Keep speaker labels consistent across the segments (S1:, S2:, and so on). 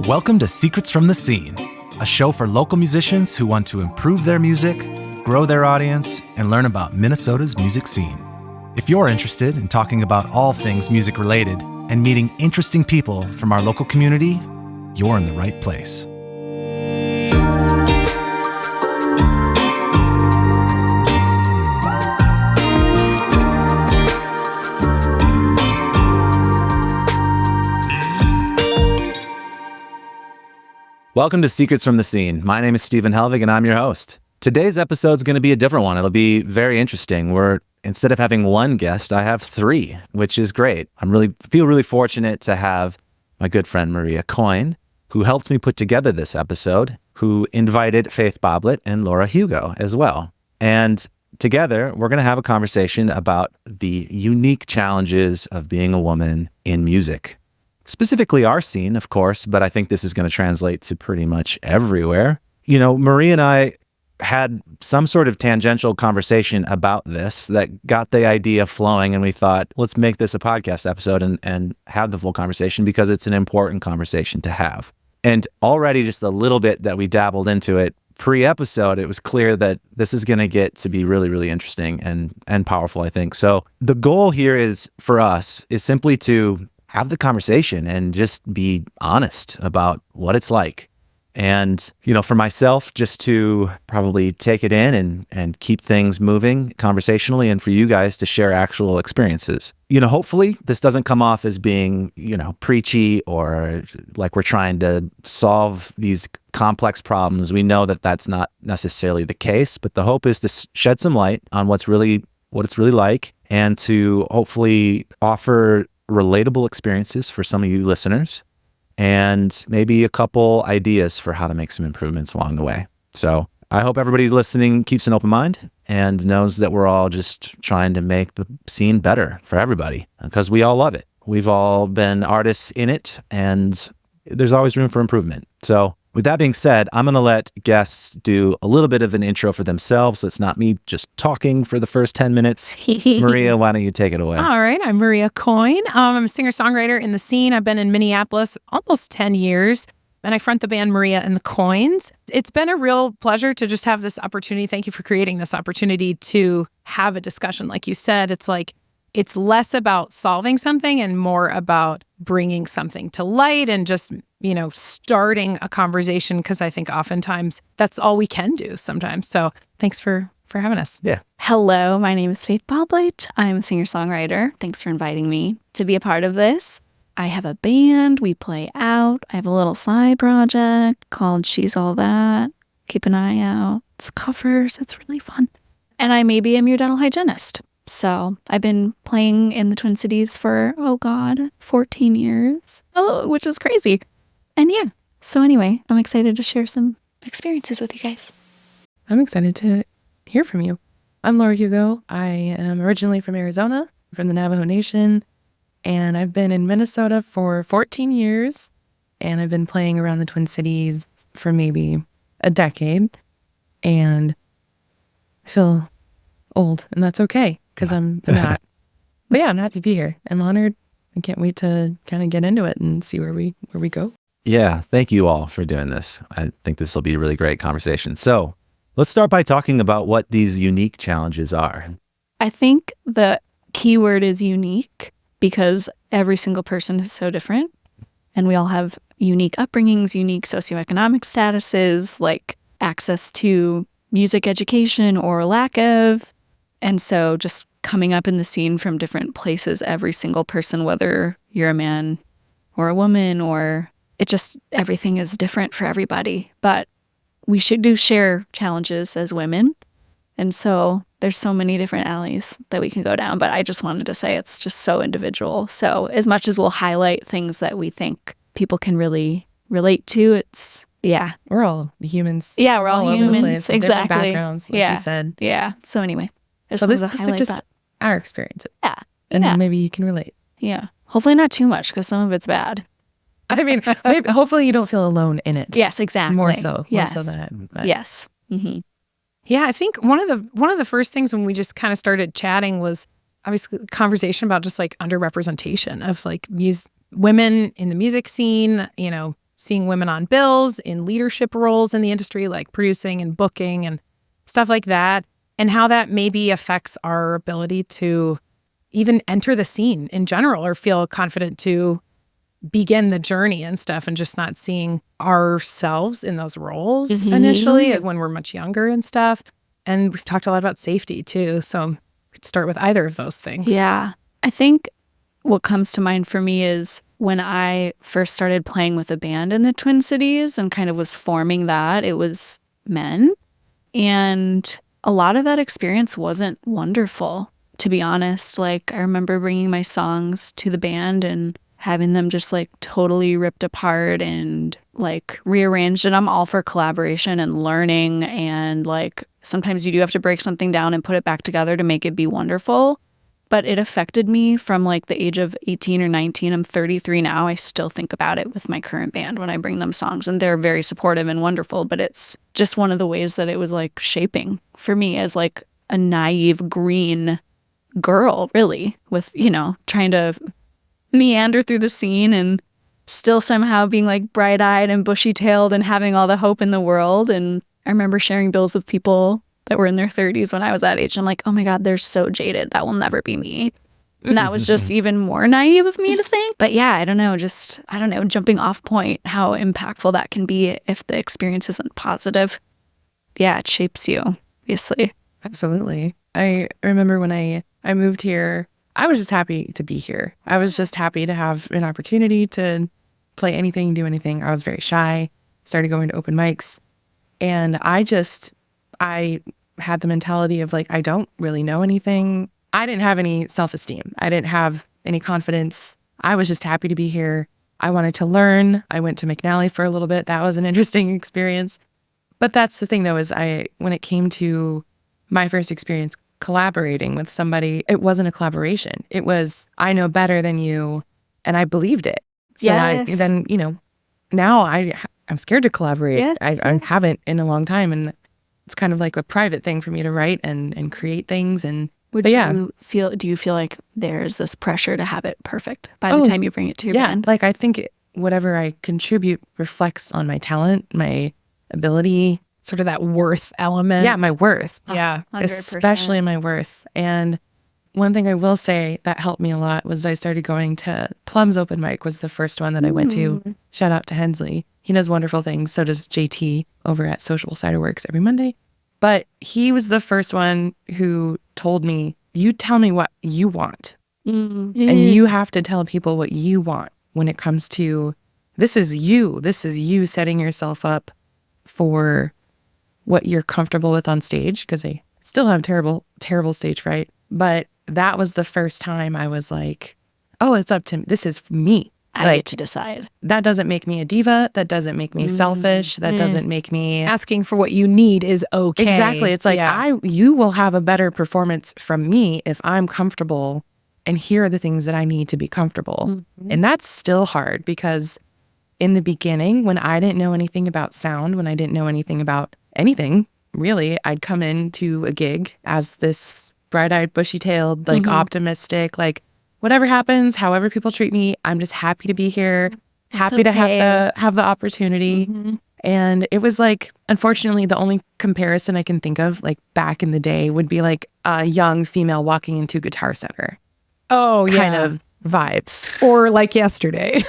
S1: Welcome to Secrets from the Scene, a show for local musicians who want to improve their music, grow their audience, and learn about Minnesota's music scene. If you're interested in talking about all things music related and meeting interesting people from our local community, you're in the right place. Welcome to Secrets from the Scene. My name is Stephen Helvig, and I'm your host. Today's episode is going to be a different one. It'll be very interesting. Instead of having one guest, I have three, which is great. Feel really fortunate to have my good friend Maria Coyne, who helped me put together this episode, who invited Faith Boblett and Laura Hugo as well. And together, we're going to have a conversation about the unique challenges of being a woman in music. Specifically our scene, of course, but I think this is going to translate to pretty much everywhere. You know, Maria and I had some sort of tangential conversation about this that got the idea flowing, and we thought, let's make this a podcast episode and have the full conversation because it's an important conversation to have. And already just a little bit that we dabbled into it pre-episode, it was clear that this is going to get to be really, really interesting and powerful, I think. So the goal here for us is simply to have the conversation and just be honest about what it's like. And, you know, for myself, just to probably take it in and keep things moving conversationally, and for you guys to share actual experiences. You know, hopefully this doesn't come off as being, you know, preachy or like we're trying to solve these complex problems. We know that that's not necessarily the case, but the hope is to shed some light on what it's really like, and to hopefully offer relatable experiences for some of you listeners, and maybe a couple ideas for how to make some improvements along the way. So I hope everybody listening keeps an open mind and knows that we're all just trying to make the scene better for everybody, because we all love it. We've all been artists in it, and there's always room for improvement. So with that being said, I'm going to let guests do a little bit of an intro for themselves, so it's not me just talking for the first 10 minutes. Maria, why don't you take it away?
S2: All right. I'm Maria Coyne. I'm a singer-songwriter in the scene. I've been in Minneapolis almost 10 years, and I front the band Maria and the Coynes. It's been a real pleasure to just have this opportunity. Thank you for creating this opportunity to have a discussion. Like you said, it's less about solving something and more about bringing something to light and just, you know, starting a conversation, because I think oftentimes that's all we can do sometimes. So thanks for having us.
S1: Yeah.
S3: Hello, my name is Faith Boblett. I'm a singer-songwriter. Thanks for inviting me to be a part of this. I have a band. We play out. I have a little side project called She's All That. Keep an eye out. It's covers. It's really fun. And I maybe am your dental hygienist. So I've been playing in the Twin Cities for, 14 years, which is crazy. And yeah, so anyway, I'm excited to share some experiences with you guys.
S2: I'm excited to hear from you. I'm Laura Hugo. I am originally from Arizona, from the Navajo Nation, and I've been in Minnesota for 14 years, and I've been playing around the Twin Cities for maybe a decade, and I feel old, and that's okay, because I'm not. But yeah, I'm happy to be here. I'm honored. I can't wait to kind of get into it and see where we go.
S1: Yeah, thank you all for doing this. I think this will be a really great conversation. So let's start by talking about what these unique challenges are.
S3: I think the key word is unique, because every single person is so different, and we all have unique upbringings, unique socioeconomic statuses, like access to music education or lack of. And so just coming up in the scene from different places, every single person, whether you're a man or a woman, or everything is different for everybody. But we do share challenges as women. And so there's so many different alleys that we can go down. But I just wanted to say it's just so individual. So as much as we'll highlight things that we think people can really relate to, yeah.
S2: We're all humans.
S3: Yeah, we're all
S2: all
S3: humans.
S2: Over the place,
S3: exactly.
S2: Different backgrounds, like you said.
S3: Yeah. So anyway.
S2: So this is just our experience.
S3: Yeah.
S2: And maybe you can relate.
S3: Yeah. Hopefully not too much, because some of it's bad.
S2: I mean, hopefully you don't feel alone in it.
S3: Yes, exactly.
S2: More so than that.
S3: But. Yes. Mm-hmm.
S2: Yeah, I think one of the first things when we just kind of started chatting was obviously conversation about just like underrepresentation of like women in the music scene, you know, seeing women on bills, in leadership roles in the industry, like producing and booking and stuff like that, and how that maybe affects our ability to even enter the scene in general or feel confident to begin the journey and stuff, and just not seeing ourselves in those roles initially when we're much younger and stuff. And we've talked a lot about safety too. So we could start with either of those things.
S3: Yeah. I think what comes to mind for me is when I first started playing with a band in the Twin Cities and kind of was forming that, it was men. And a lot of that experience wasn't wonderful, to be honest. Like, I remember bringing my songs to the band and having them just like totally ripped apart and like rearranged. And I'm all for collaboration and learning. And like sometimes you do have to break something down and put it back together to make it be wonderful. But it affected me from like the age of 18 or 19. I'm 33 now. I still think about it with my current band when I bring them songs, and they're very supportive and wonderful. But it's just one of the ways that it was like shaping for me as like a naive green girl, really, with, you know, trying to meander through the scene and still somehow being like bright-eyed and bushy-tailed and having all the hope in the world. And I remember sharing bills with people that were in their 30s when I was that age. I'm like, oh my God, they're so jaded. That will never be me. And that was just even more naive of me to think. But yeah, I don't know, jumping off point, how impactful that can be if the experience isn't positive. Yeah, it shapes you, obviously.
S4: Absolutely. I remember when I moved here, I was just happy to be here. I was just happy to have an opportunity to play anything, do anything. I was very shy, started going to open mics. And I had the mentality of like, I don't really know anything. I didn't have any self-esteem. I didn't have any confidence. I was just happy to be here. I wanted to learn. I went to McNally for a little bit. That was an interesting experience. But that's the thing though, is when it came to my first experience collaborating with somebody, it wasn't a collaboration. It was, I know better than you, and I believed it. So
S3: Yes.
S4: now I'm scared to collaborate.
S3: Yes.
S4: I haven't in a long time, and it's kind of like a private thing for me to write and create things. And
S3: Do you feel like there's this pressure to have it perfect by the time you bring it to your band?
S4: Like I think whatever I contribute reflects on my talent, my ability.
S2: Sort of that worth element.
S4: Yeah, my worth.
S2: Yeah.
S3: 100%.
S4: Especially my worth. And one thing I will say that helped me a lot was I started going to Plum's open mic, was the first one that I went to. Shout out to Hensley. He does wonderful things. So does JT over at Social Cider Works every Monday. But he was the first one who told me, you tell me what you want. And you have to tell people what you want when it comes to, this is you setting yourself up for what you're comfortable with on stage, because I still have terrible stage fright. But that was the first time I was like, oh, it's up to me. This is me.
S3: I get to decide.
S4: That doesn't make me a diva. That doesn't make me selfish. That doesn't make me...
S2: Asking for what you need is okay.
S4: Exactly. It's like, you will have a better performance from me if I'm comfortable, and here are the things that I need to be comfortable. And that's still hard, because in the beginning, when I didn't know anything about sound, when I didn't know anything about anything, really, I'd come into a gig as this bright-eyed, bushy-tailed, like optimistic, like whatever happens, however people treat me, I'm just happy to be here, happy to have the opportunity. And it was like, unfortunately, the only comparison I can think of, like back in the day, would be like a young female walking into Guitar Center.
S2: Oh, yeah.
S4: Kind of vibes.
S2: Or like yesterday.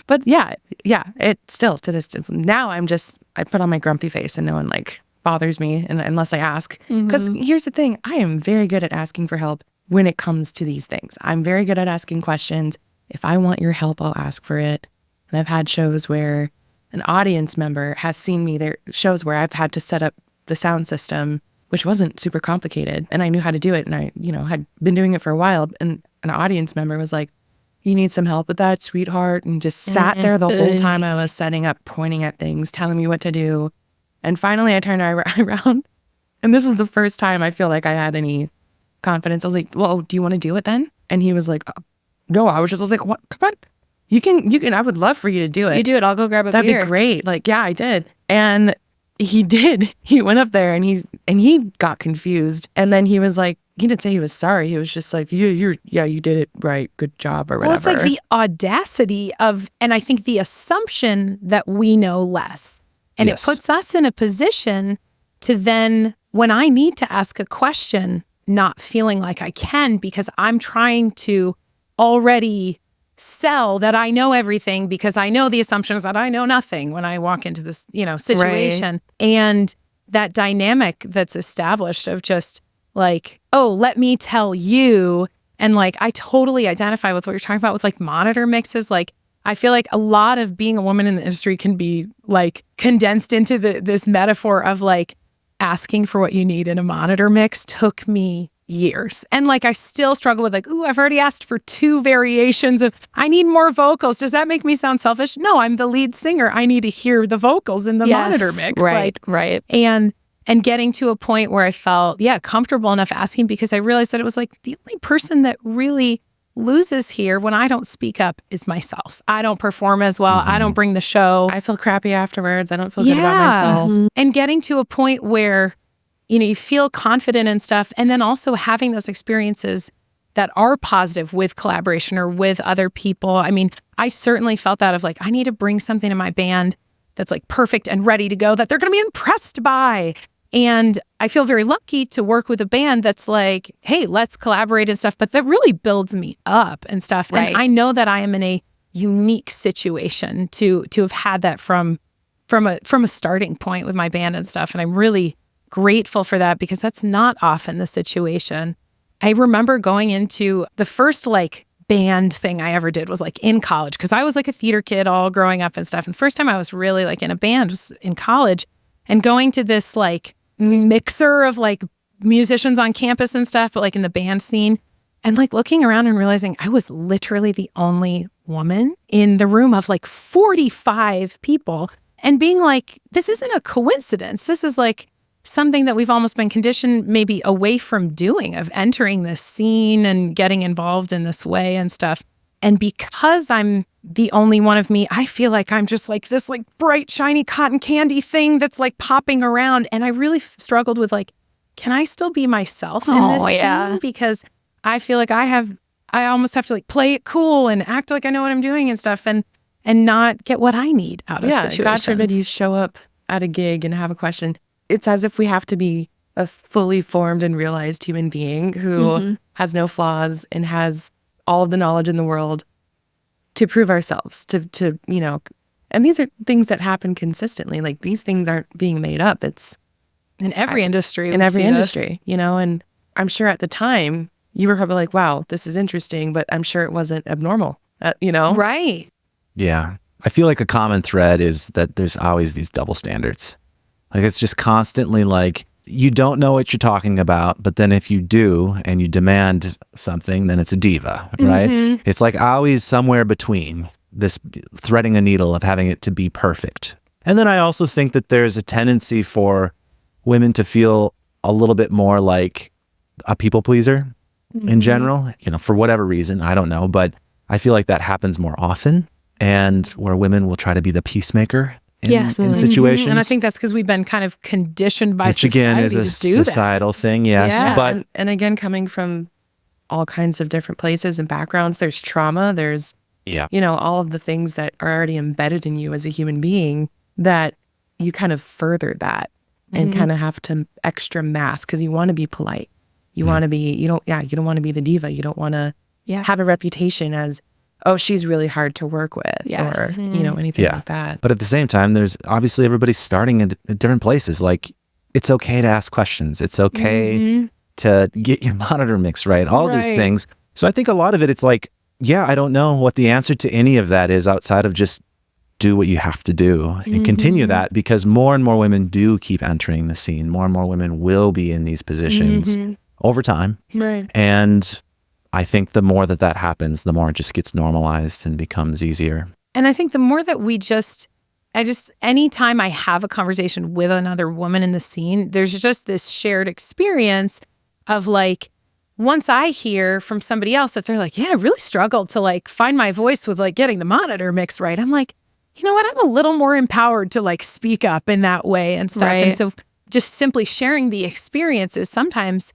S4: But yeah, it still to this, now I put on my grumpy face and no one like bothers me unless I ask. Because here's the thing, I am very good at asking for help when it comes to these things. I'm very good at asking questions. If I want your help, I'll ask for it. And I've had shows where an audience member has seen me. There shows where I've had to set up the sound system, which wasn't super complicated, and I knew how to do it, and I, had been doing it for a while. And an audience member was like, "You need some help with that, sweetheart," and just sat there the whole time I was setting up, pointing at things, telling me what to do. And finally, I turned around, and this is the first time I feel like I had any confidence. I was like, "Well, do you want to do it then?" And he was like, "No." I was like, "What? Come on, you can. I would love for you to do it.
S3: You do it. I'll go grab a beer.
S4: That'd be great." Like, yeah, I did. And he did. He went up there and he got confused. And then he was like, he didn't say he was sorry. He was just like, you did it right. Good job or whatever.
S2: Well, it's like the audacity of, and I think the assumption that we know less. And
S1: Yes.
S2: it puts us in a position to then, when I need to ask a question, not feeling like I can because I'm trying to already sell that I know everything because I know the assumptions that I know nothing when I walk into this, situation. And that dynamic that's established of just like, oh, let me tell you. And like, I totally identify with what you're talking about with like monitor mixes. Like, I feel like a lot of being a woman in the industry can be like condensed into this metaphor of like asking for what you need in a monitor mix took me years. And like, I still struggle with like, ooh, I've already asked for 2 variations of, I need more vocals. Does that make me sound selfish? No, I'm the lead singer. I need to hear the vocals in the monitor mix.
S3: Right.
S2: And getting to a point where I felt, comfortable enough asking because I realized that it was like the only person that really loses here when I don't speak up is myself. I don't perform as well. I don't bring the show.
S4: I feel crappy afterwards. I don't feel good about myself.
S2: And getting to a point where, you feel confident and stuff. And then also having those experiences that are positive with collaboration or with other people. I mean, I certainly felt that of like, I need to bring something to my band that's like perfect and ready to go that they're going to be impressed by. And I feel very lucky to work with a band that's like, hey, let's collaborate and stuff, but that really builds me up and stuff.
S3: Right.
S2: And I know that I am in a unique situation to have had that from a starting point with my band and stuff. And I'm really grateful for that because that's not often the situation. I remember going into the first like band thing I ever did was like in college because I was like a theater kid all growing up and stuff. And the first time I was really like in a band was in college and going to this like mixer of like musicians on campus and stuff, but like in the band scene and like looking around and realizing I was literally the only woman in the room of like 45 people and being like, this isn't a coincidence. This is like something that we've almost been conditioned maybe away from doing, of entering this scene and getting involved in this way and stuff. And because I'm the only one of me, I feel like I'm just like this like bright, shiny cotton candy thing that's like popping around. And I really struggled with like, can I still be myself in this scene? Because I feel like I almost have to like play it cool and act like I know what I'm doing and stuff and not get what I need out of situations.
S4: God forbid you show up at a gig and have a question. It's as if we have to be a fully formed and realized human being who has no flaws and has all of the knowledge in the world to prove ourselves, to and these are things that happen consistently. Like these things aren't being made up. It's
S2: in every industry.
S4: In every industry, and I'm sure at the time you were probably like, wow, this is interesting, but I'm sure it wasn't abnormal,
S2: Right.
S1: Yeah. I feel like a common thread is that there's always these double standards. Like it's just constantly like, you don't know what you're talking about, but then if you do and you demand something, then it's a diva, right? It's like always somewhere between this threading a needle of having it to be perfect. And then I also think that there's a tendency for women to feel a little bit more like a people pleaser in general, for whatever reason, I don't know, but I feel like that happens more often, and where women will try to be the peacemaker in situations.
S2: And I think that's because we've been kind of conditioned by
S1: which
S2: society
S1: again is a
S2: to do
S1: societal thing, yes.
S2: Yeah.
S1: But
S4: and again, coming from all kinds of different places and backgrounds, there's trauma, there's all of the things that are already embedded in you as a human being that you kind of further that and kind of have to extra mask because you want to be polite. You want to be, you don't want to be the diva. You don't want to have a reputation as, oh, she's really hard to work with or, anything like that.
S1: But at the same time, there's obviously everybody's starting in different places. Like it's okay to ask questions. It's okay to get your monitor mix right. All these things. So I think a lot of it, it's like, I don't know what the answer to any of that is outside of just do what you have to do and continue that, because more and more women do keep entering the scene. More and more women will be in these positions over time.
S2: Right.
S1: And I think the more that happens, the more it just gets normalized and becomes easier.
S2: And I think the more that anytime I have a conversation with another woman in the scene, there's just this shared experience of like, once I hear from somebody else that they're like, I really struggled to like find my voice with like getting the monitor mix right. I'm like, you know what, I'm a little more empowered to like speak up in that way and stuff.
S3: Right.
S2: And so just simply sharing the experience is sometimes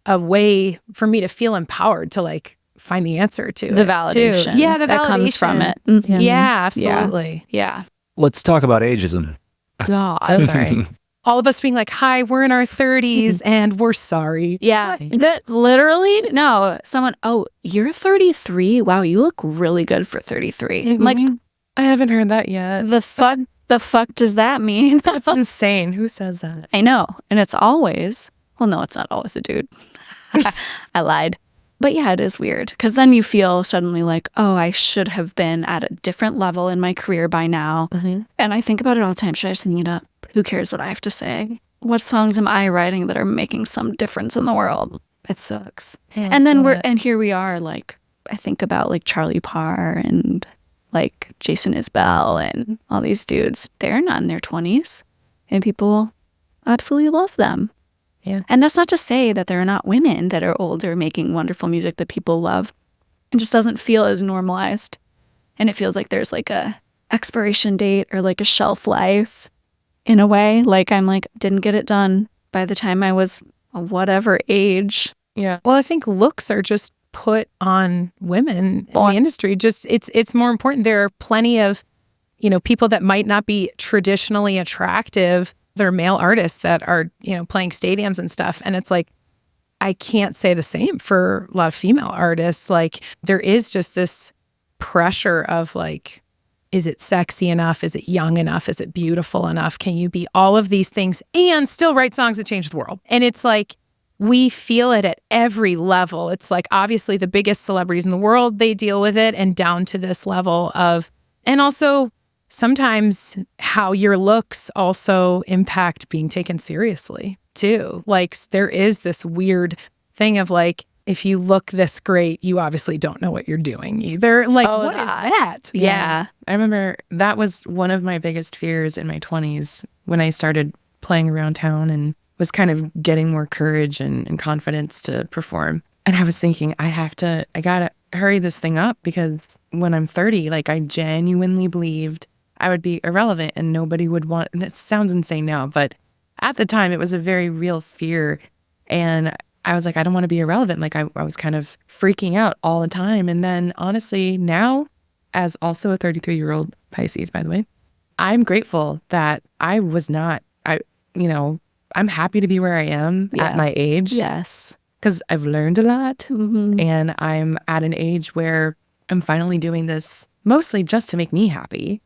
S2: a way for me to feel empowered to like find the answer to
S3: The
S2: it,
S3: validation.
S2: too. Yeah, the
S3: that comes from
S2: validation.
S3: it. Mhm.
S2: Yeah, absolutely.
S3: Yeah.
S1: Let's talk about ageism.
S3: God.
S4: So sorry.
S2: All of us being like, hi, we're in our 30s and we're sorry.
S3: Yeah.
S2: What?
S3: That literally, no, someone, oh, you're 33? Wow, you look really good for 33. I'm like,
S4: I haven't heard that yet.
S3: the fuck does that mean?
S4: That's insane. Who says that?
S3: I know. And it's always, well, no, it's not always a dude. I lied. But yeah, it is weird because then you feel suddenly like, oh, I should have been at a different level in my career by now.
S4: Mm-hmm.
S3: And I think about it all the time. Should I sing it up? Who cares what I have to say? What songs am I writing that are making some difference in the world? It sucks. And then here we are, like, I think about like Charlie Parr and like Jason Isbell and all these dudes. They're not in their 20s and people absolutely love them.
S4: Yeah.
S3: And that's not to say that there are not women that are older making wonderful music that people love. It just doesn't feel as normalized. And it feels like there's like a expiration date or like a shelf life in a way. Like I'm like, didn't get it done by the time I was whatever age.
S4: Yeah.
S2: Well, I think looks are just put on women in the industry. Just it's more important. There are plenty of, people that might not be traditionally attractive. There are male artists that are, playing stadiums and stuff. And it's like, I can't say the same for a lot of female artists. Like there is just this pressure of like, is it sexy enough? Is it young enough? Is it beautiful enough? Can you be all of these things and still write songs that change the world? And it's like, we feel it at every level. It's like, obviously the biggest celebrities in the world, they deal with it, and down to this level of, and also sometimes how your looks also impact being taken seriously too. Like there is this weird thing of like, if you look this great, you obviously don't know what you're doing either. Like, what is that?
S3: Yeah.
S4: I remember that was one of my biggest fears in my 20s when I started playing around town and was kind of getting more courage and confidence to perform. And I was thinking, I gotta hurry this thing up because when I'm 30, like I genuinely believed I would be irrelevant and nobody would want, and it sounds insane now, but at the time it was a very real fear. And I was like, I don't want to be irrelevant. Like I was kind of freaking out all the time. And then honestly, now as also a 33-year-old Pisces, by the way, I'm grateful that I was not, I'm happy to be where I am at my age.
S3: Yes.
S4: Because I've learned a lot.
S3: Mm-hmm.
S4: And I'm at an age where I'm finally doing this mostly just to make me happy.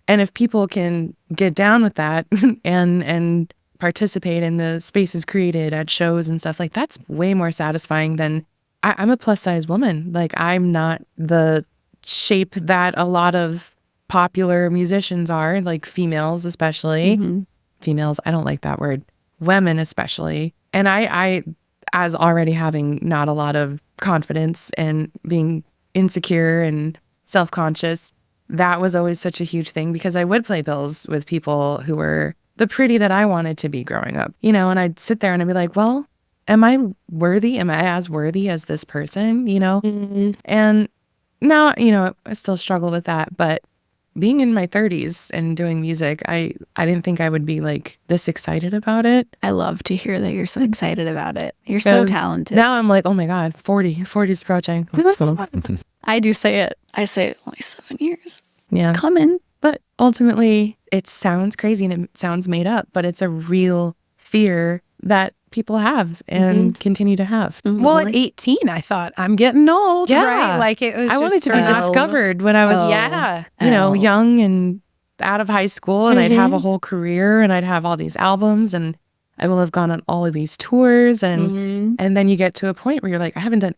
S4: And if people can get down with that and participate in the spaces created at shows and stuff, like that's way more satisfying than I'm a plus size woman. Like I'm not the shape that a lot of popular musicians are, like females especially.
S3: Mm-hmm.
S4: Females, I don't like that word. Women especially. And I as already having not a lot of confidence and being insecure and self-conscious, that was always such a huge thing because I would play bills with people who were the pretty that I wanted to be growing up, and I'd sit there and I'd be like, well, am I worthy? Am I as worthy as this person,
S3: Mm-hmm.
S4: And now, I still struggle with that, but being in my 30s and doing music, I didn't think I would be like this excited about it.
S3: I love to hear that you're so excited about it. You're so talented.
S4: Now I'm like, oh my God, 40's approaching.
S3: I do say it. I say only 7 years.
S4: Yeah.
S3: Coming.
S4: But ultimately, it sounds crazy and it sounds made up, but it's a real fear that people have and continue to have.
S3: Mm-hmm.
S2: Well, at 18, I thought, I'm getting old,
S4: Yeah.
S2: right? Like it was
S4: I
S2: just
S4: wanted to be
S2: sort of-
S4: discovered when I was, young and out of high school, and I'd have a whole career and I'd have all these albums and I will have gone on all of these tours and then you get to a point where you're like, I haven't done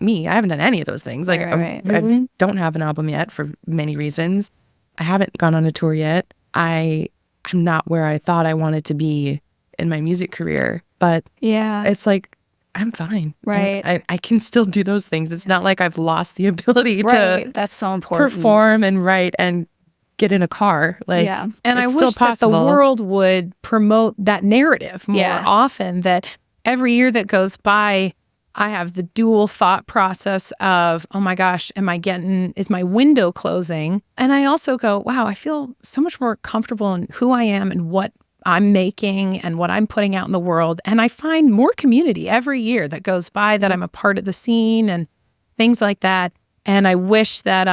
S4: any of those things. Like
S3: Right.
S4: I don't have an album yet for many reasons. I haven't gone on a tour yet. I'm not where I thought I wanted to be in my music career, but
S3: Yeah.
S4: it's like, I'm fine.
S3: Right.
S4: I can still do those things. It's not like I've lost the ability
S3: Right.
S4: to
S3: That's so important.
S4: perform and write and get in a car. Like,
S3: Yeah.
S2: And I
S4: it's
S2: wish
S4: still
S2: that the
S4: possible.
S2: world would promote that narrative more
S3: Yeah.
S2: often, that every year that goes by, I have the dual thought process of, oh my gosh, is my window closing? And I also go, wow, I feel so much more comfortable in who I am and what I'm making and what I'm putting out in the world. And I find more community every year that goes by, that I'm a part of the scene and things like that. And I wish that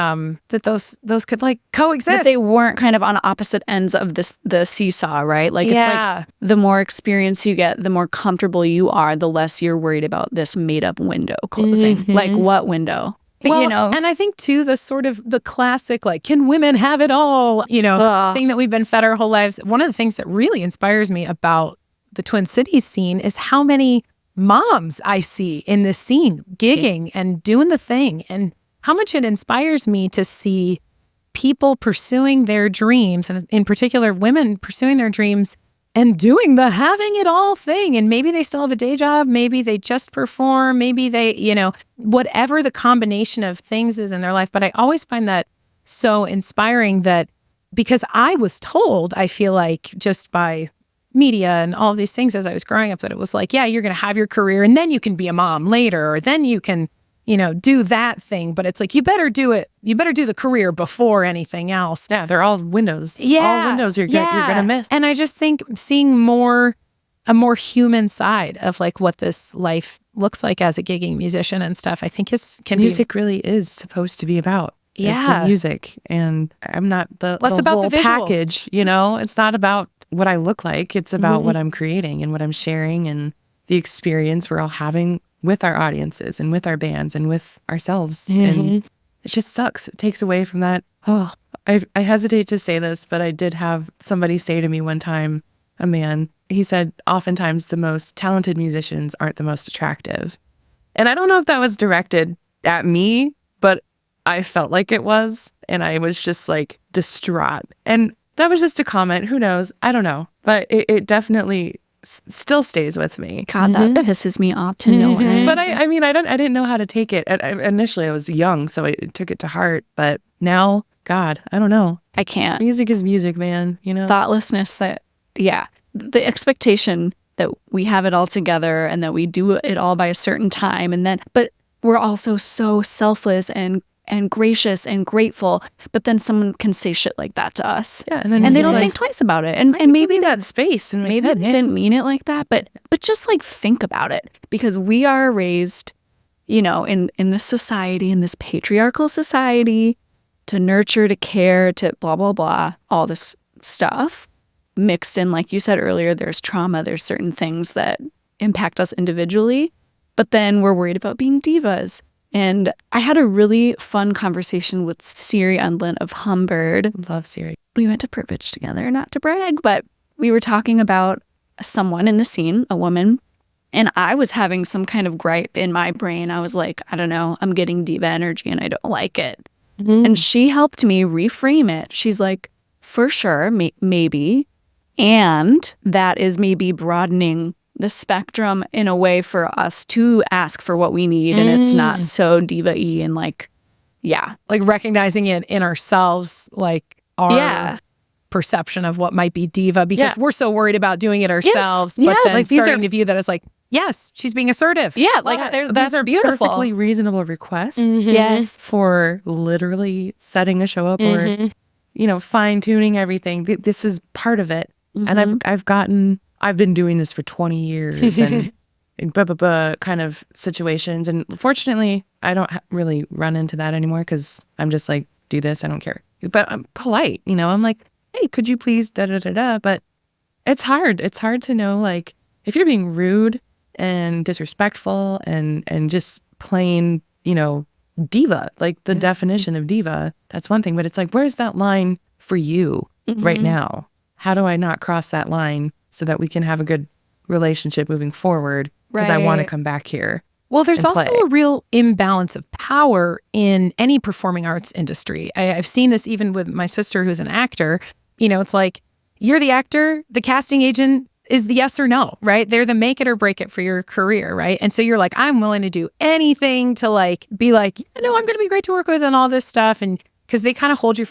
S2: that those could like coexist.
S3: That they weren't kind of on opposite ends of the seesaw, right? Like it's like the more experience you get, the more comfortable you are, the less you're worried about this made up window closing. Like what window?
S2: Well,
S3: you know,
S2: and I think too, the classic, like, can women have it all, thing that we've been fed our whole lives. One of the things that really inspires me about the Twin Cities scene is how many moms I see in this scene gigging and doing the thing, and how much it inspires me to see people pursuing their dreams, and in particular, women pursuing their dreams and doing the having it all thing. And maybe they still have a day job. Maybe they just perform. Maybe they, whatever the combination of things is in their life. But I always find that so inspiring, that because I was told, I feel like just by media and all of these things as I was growing up, that it was like, yeah, you're going to have your career and then you can be a mom later, or then you can do that thing. But it's like, you better do it. You better do the career before anything else.
S4: Yeah, they're all windows.
S2: Yeah.
S4: All windows you're going to miss.
S2: And I just think seeing a more human side of like what this life looks like as a gigging musician and stuff, I think
S4: music really is supposed to be about. Is the music. And I'm not the
S2: less about
S4: whole
S2: the visuals.
S4: Package, it's not about what I look like. It's about what I'm creating and what I'm sharing and the experience we're all having with our audiences and with our bands and with ourselves. And it just sucks. It takes away from that. Oh, I hesitate to say this, but I did have somebody say to me one time, a man, he said, oftentimes the most talented musicians aren't the most attractive. And I don't know if that was directed at me, but I felt like it was. And I was just like distraught. And that was just a comment. Who knows? I don't know. But it definitely still stays with me.
S3: God, that pisses me off to no end.
S4: But I didn't know how to take it. Initially, I was young, so I took it to heart. But now, God, I don't know.
S3: I can't.
S4: Music is music, man.
S3: Thoughtlessness the expectation that we have it all together and that we do it all by a certain time, but we're also so selfless and gracious and grateful, but then someone can say shit like that to us.
S4: Yeah,
S3: and they don't think twice about it. And maybe
S4: that space, and
S3: maybe they didn't mean it like that, but just like think about it, because we are raised, in this society, in this patriarchal society, to nurture, to care, to blah blah blah, all this stuff mixed in. Like you said earlier, there's trauma, there's certain things that impact us individually, but then we're worried about being divas. And I had a really fun conversation with Siri Undlin of Humbird.
S4: Love Siri.
S3: We went to Privilege together, not to brag, but we were talking about someone in the scene, a woman, and I was having some kind of gripe in my brain. I was like, I don't know, I'm getting diva energy and I don't like it. And she helped me reframe it. She's like, for sure, maybe. And that is maybe broadening the spectrum in a way for us to ask for what we need, and it's not so diva-y and like
S2: recognizing it in ourselves, like our perception of what might be diva, because we're so worried about doing it ourselves. But then like starting to view that as like, yes, she's being assertive.
S3: Yeah, like that's beautiful.
S4: Perfectly reasonable requests.
S3: Yes,
S4: for literally setting a show up or fine tuning everything. This is part of it, and I've been doing this for 20 years and kind of situations. And fortunately, I don't really run into that anymore, because I'm just like, do this, I don't care. But I'm polite, I'm like, hey, could you please da-da-da-da? But it's hard. It's hard to know, like, if you're being rude and disrespectful and just plain, diva, like the definition of diva, that's one thing. But it's like, where's that line for you right now? How do I not cross that line so that we can have a good relationship moving forward? Because I want to come back here.
S2: Well, there's also a real imbalance of power in any performing arts industry. I've seen this even with my sister, who's an actor. It's like, you're the actor, the casting agent is the yes or no, right? They're the make it or break it for your career, right? And so you're like, I'm willing to do anything to like be like, I'm going to be great to work with and all this stuff. And because they kind of hold your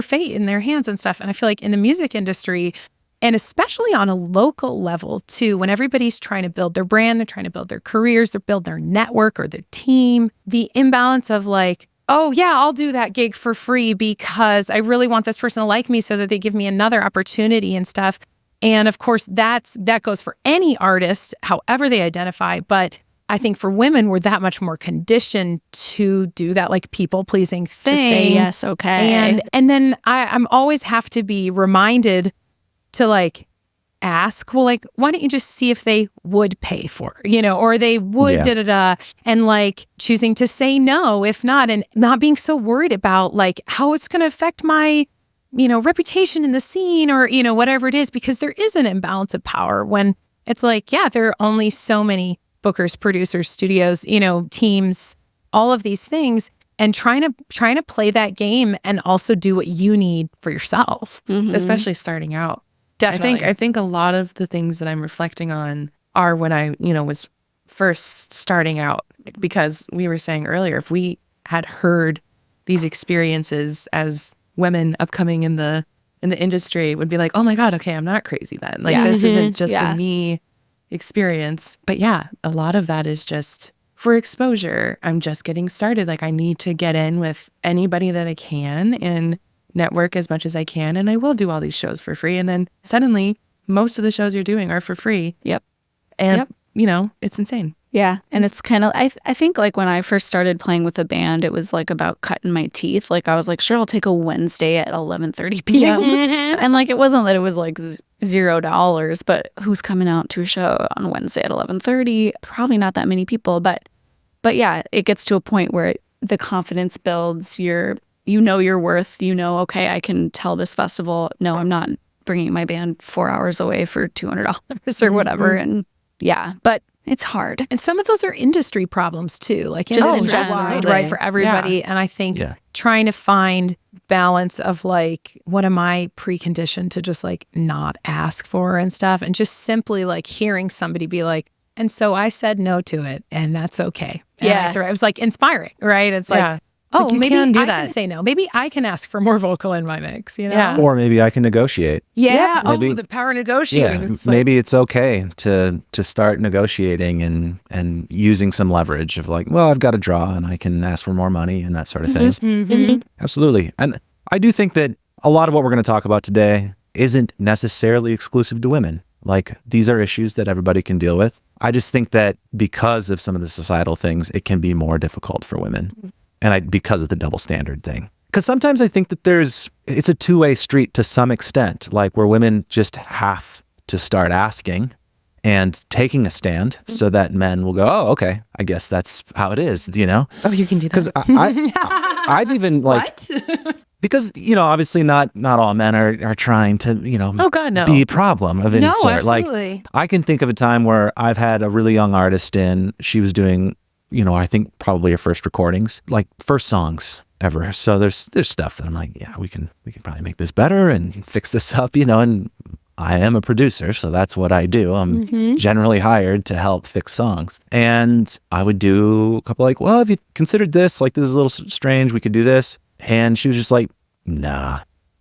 S2: fate in their hands and stuff. And I feel like in the music industry, And especially on a local level too, when everybody's trying to build their brand, they're trying to build their careers, they're build their network or their team, the imbalance of like, oh yeah, I'll do that gig for free because I really want this person to like me so that they give me another opportunity and stuff. And of course, that goes for any artist, however they identify. But I think for women, we're that much more conditioned to do that like people-pleasing thing.
S3: To say yes, okay.
S2: And then I'm always have to be reminded to like ask, well, like, why don't you just see if they would pay for it, or they would da-da-da, and like choosing to say no, if not, and not being so worried about like how it's going to affect my, reputation in the scene or, whatever it is, because there is an imbalance of power when it's like, yeah, there are only so many bookers, producers, studios, teams, all of these things, and trying to play that game and also do what you need for yourself,
S4: especially starting out.
S2: Definitely.
S4: I think a lot of the things that I'm reflecting on are when I, was first starting out, because we were saying earlier, if we had heard these experiences as women upcoming in the industry, it would be like, oh my God, okay, I'm not crazy then. Like this isn't just a me experience. But yeah, a lot of that is just for exposure. I'm just getting started. Like I need to get in with anybody that I can and network as much as I can, and I will do all these shows for free. And then suddenly, most of the shows you're doing are for free.
S3: Yep.
S4: And, it's insane.
S3: Yeah. And it's kind of, I think like when I first started playing with a band, it was like about cutting my teeth. Like I was like, sure, I'll take a Wednesday at 11:30 p.m. And like, it wasn't that it was like $0, but who's coming out to a show on Wednesday at 11:30? Probably not that many people. But yeah, it gets to a point where the confidence builds. You know your worth, okay, I can tell this festival, no, I'm not bringing my band 4 hours away for $200 or whatever. And yeah, but it's hard.
S2: And some of those are industry problems too, like
S3: just
S2: industry-wide, right, for everybody. Yeah. And I think trying to find balance of like, what am I preconditioned to just like not ask for and stuff, and just simply like hearing somebody be like, and so I said no to it, and that's okay. And it was like inspiring, right? It's like,
S4: like
S2: maybe
S4: can do
S2: I
S4: that.
S2: can say no. Maybe I can ask for more vocal in my mix,
S4: Yeah.
S1: Or maybe I can negotiate.
S2: Yeah.
S1: Maybe,
S2: the power of negotiating.
S1: Yeah. Maybe it's okay to start negotiating and using some leverage of like, well, I've got a draw and I can ask for more money and that sort of thing. Absolutely. And I do think that a lot of what we're going to talk about today isn't necessarily exclusive to women. Like these are issues that everybody can deal with. I just think that because of some of the societal things, it can be more difficult for women. And because of the double standard thing. Because sometimes I think that it's a two-way street to some extent, like where women just have to start asking and taking a stand so that men will go, oh, okay, I guess that's how it is,
S4: Oh, you can do that.
S1: Because I've even like, because, obviously not all men are trying to,
S4: oh God, no.
S1: be a problem of any sort.
S2: Absolutely.
S1: Like I can think of a time where I've had a really young artist in, she was doing, I think probably her first recordings, like first songs ever. So there's stuff that I'm like, yeah, we can probably make this better and fix this up, and I am a producer, so that's what I do. I'm generally hired to help fix songs. And I would do a couple like, well, have you considered this? Like, this is a little strange. We could do this. And she was just like, nah,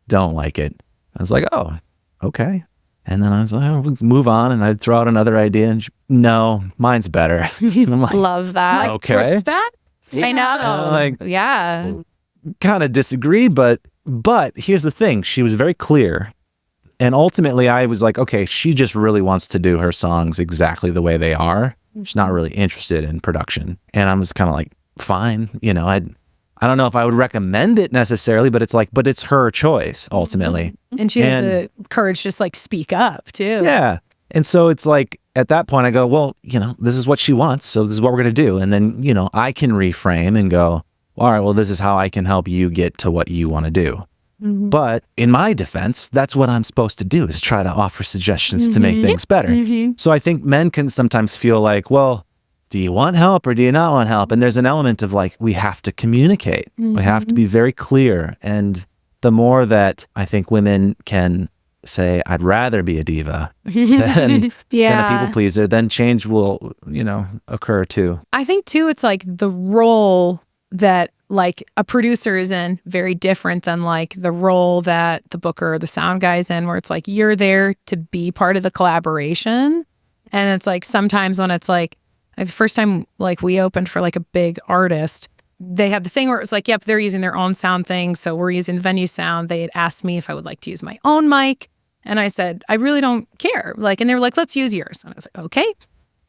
S1: don't like it. I was like, oh, okay. And then I was like, oh, we'll move on. And I'd throw out another idea. And no, mine's better. I'm like,
S3: love that.
S1: Okay.
S2: Respect?
S3: I know.
S1: Kind of disagree, but here's the thing. She was very clear. And ultimately, I was like, okay, she just really wants to do her songs exactly the way they are. She's not really interested in production. And I was kind of like, fine. I don't know if I would recommend it necessarily, but it's her choice ultimately.
S2: And she had the courage to just like speak up too.
S1: Yeah. And so it's like, at that point I go, well, this is what she wants. So this is what we're going to do. And then, I can reframe and go, all right, well, this is how I can help you get to what you want to do. But in my defense, that's what I'm supposed to do, is try to offer suggestions to make things better. So I think men can sometimes feel like, well, do you want help or do you not want help? And there's an element of like, we have to communicate. We have to be very clear. And the more that I think women can say, I'd rather be a diva than a people pleaser, then change will, occur too.
S2: I think too, it's like the role that like a producer is in very different than like the role that the booker or the sound guy's in, where it's like you're there to be part of the collaboration. And it's like sometimes when it's like the first time like we opened for like a big artist, they had the thing where it was like, yep, they're using their own sound thing, so we're using venue sound. They had asked me if I would like to use my own mic, and I said I really don't care. Like, and they were like, let's use yours, and I was like, okay.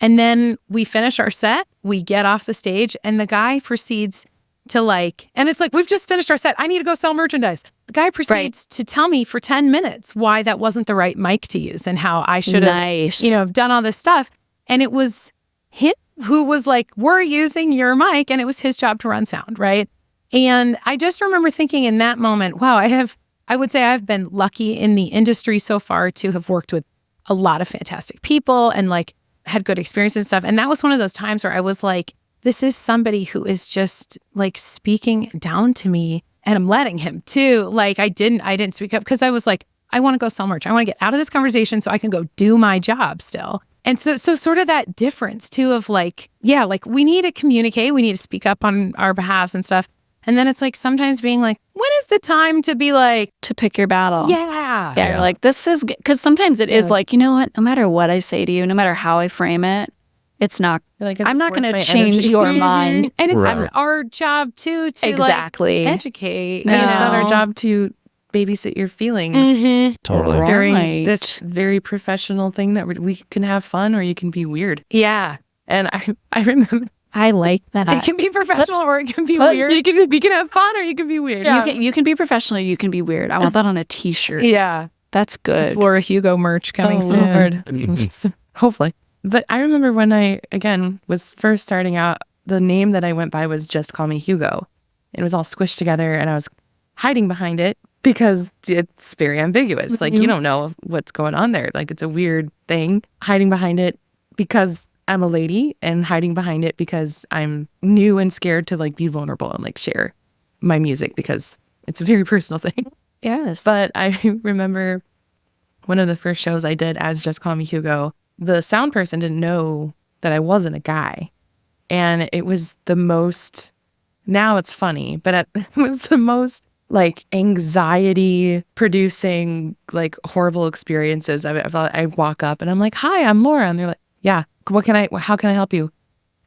S2: And then we finish our set, we get off the stage, and the guy proceeds to like, and it's like, we've just finished our set, I need to go sell merchandise. The guy proceeds to tell me for 10 minutes why that wasn't the right mic to use and how I should have, done all this stuff. And it was him who was like, we're using your mic, and it was his job to run sound, right? And I just remember thinking in that moment, wow, I would say I've been lucky in the industry so far to have worked with a lot of fantastic people and like had good experience and stuff. And that was one of those times where I was like, this is somebody who is just like speaking down to me, and I'm letting him too. Like I didn't speak up because I was like, I want to go sell merch. I want to get out of this conversation so I can go do my job still. And so sort of that difference too of like, yeah, like we need to communicate, we need to speak up on our behalves and stuff. And then it's like sometimes being like, when is the time to be like,
S3: to pick your battle?
S2: Yeah.
S3: Yeah. You're like, this is, because sometimes it is like, you know what, no matter what I say to you, no matter how I frame it, it's not,
S4: like,
S3: I'm not going to change your mind.
S2: And it's our job too to like educate.
S3: No.
S4: It's not our job to babysit your feelings.
S1: Totally.
S4: During this very professional thing that we can have fun, or you can be weird.
S2: Yeah.
S4: And I remember,
S3: I like that.
S2: It can be professional or it can be weird.
S4: You can have fun or you can be weird.
S2: Yeah.
S3: You can be professional, you can be weird. I want that on a t-shirt.
S2: Yeah.
S3: That's good.
S2: It's Laura Hugo merch coming soon.
S4: Lord. Hopefully. But I remember when I, again, was first starting out, the name that I went by was Just Call Me Hugo. It was all squished together, and I was hiding behind it because it's very ambiguous. Like, you don't know what's going on there. Like, it's a weird thing. Hiding behind it because I'm a lady, and hiding behind it because I'm new and scared to like be vulnerable and like share my music because it's a very personal thing.
S3: Yes.
S4: But I remember one of the first shows I did as Just Call Me Hugo, the sound person didn't know that I wasn't a guy. And it was the most, now it's funny, but it was the most like anxiety producing, like horrible experiences. I walk up and I'm like, hi, I'm Laura. And they're like, yeah, how can I help you? And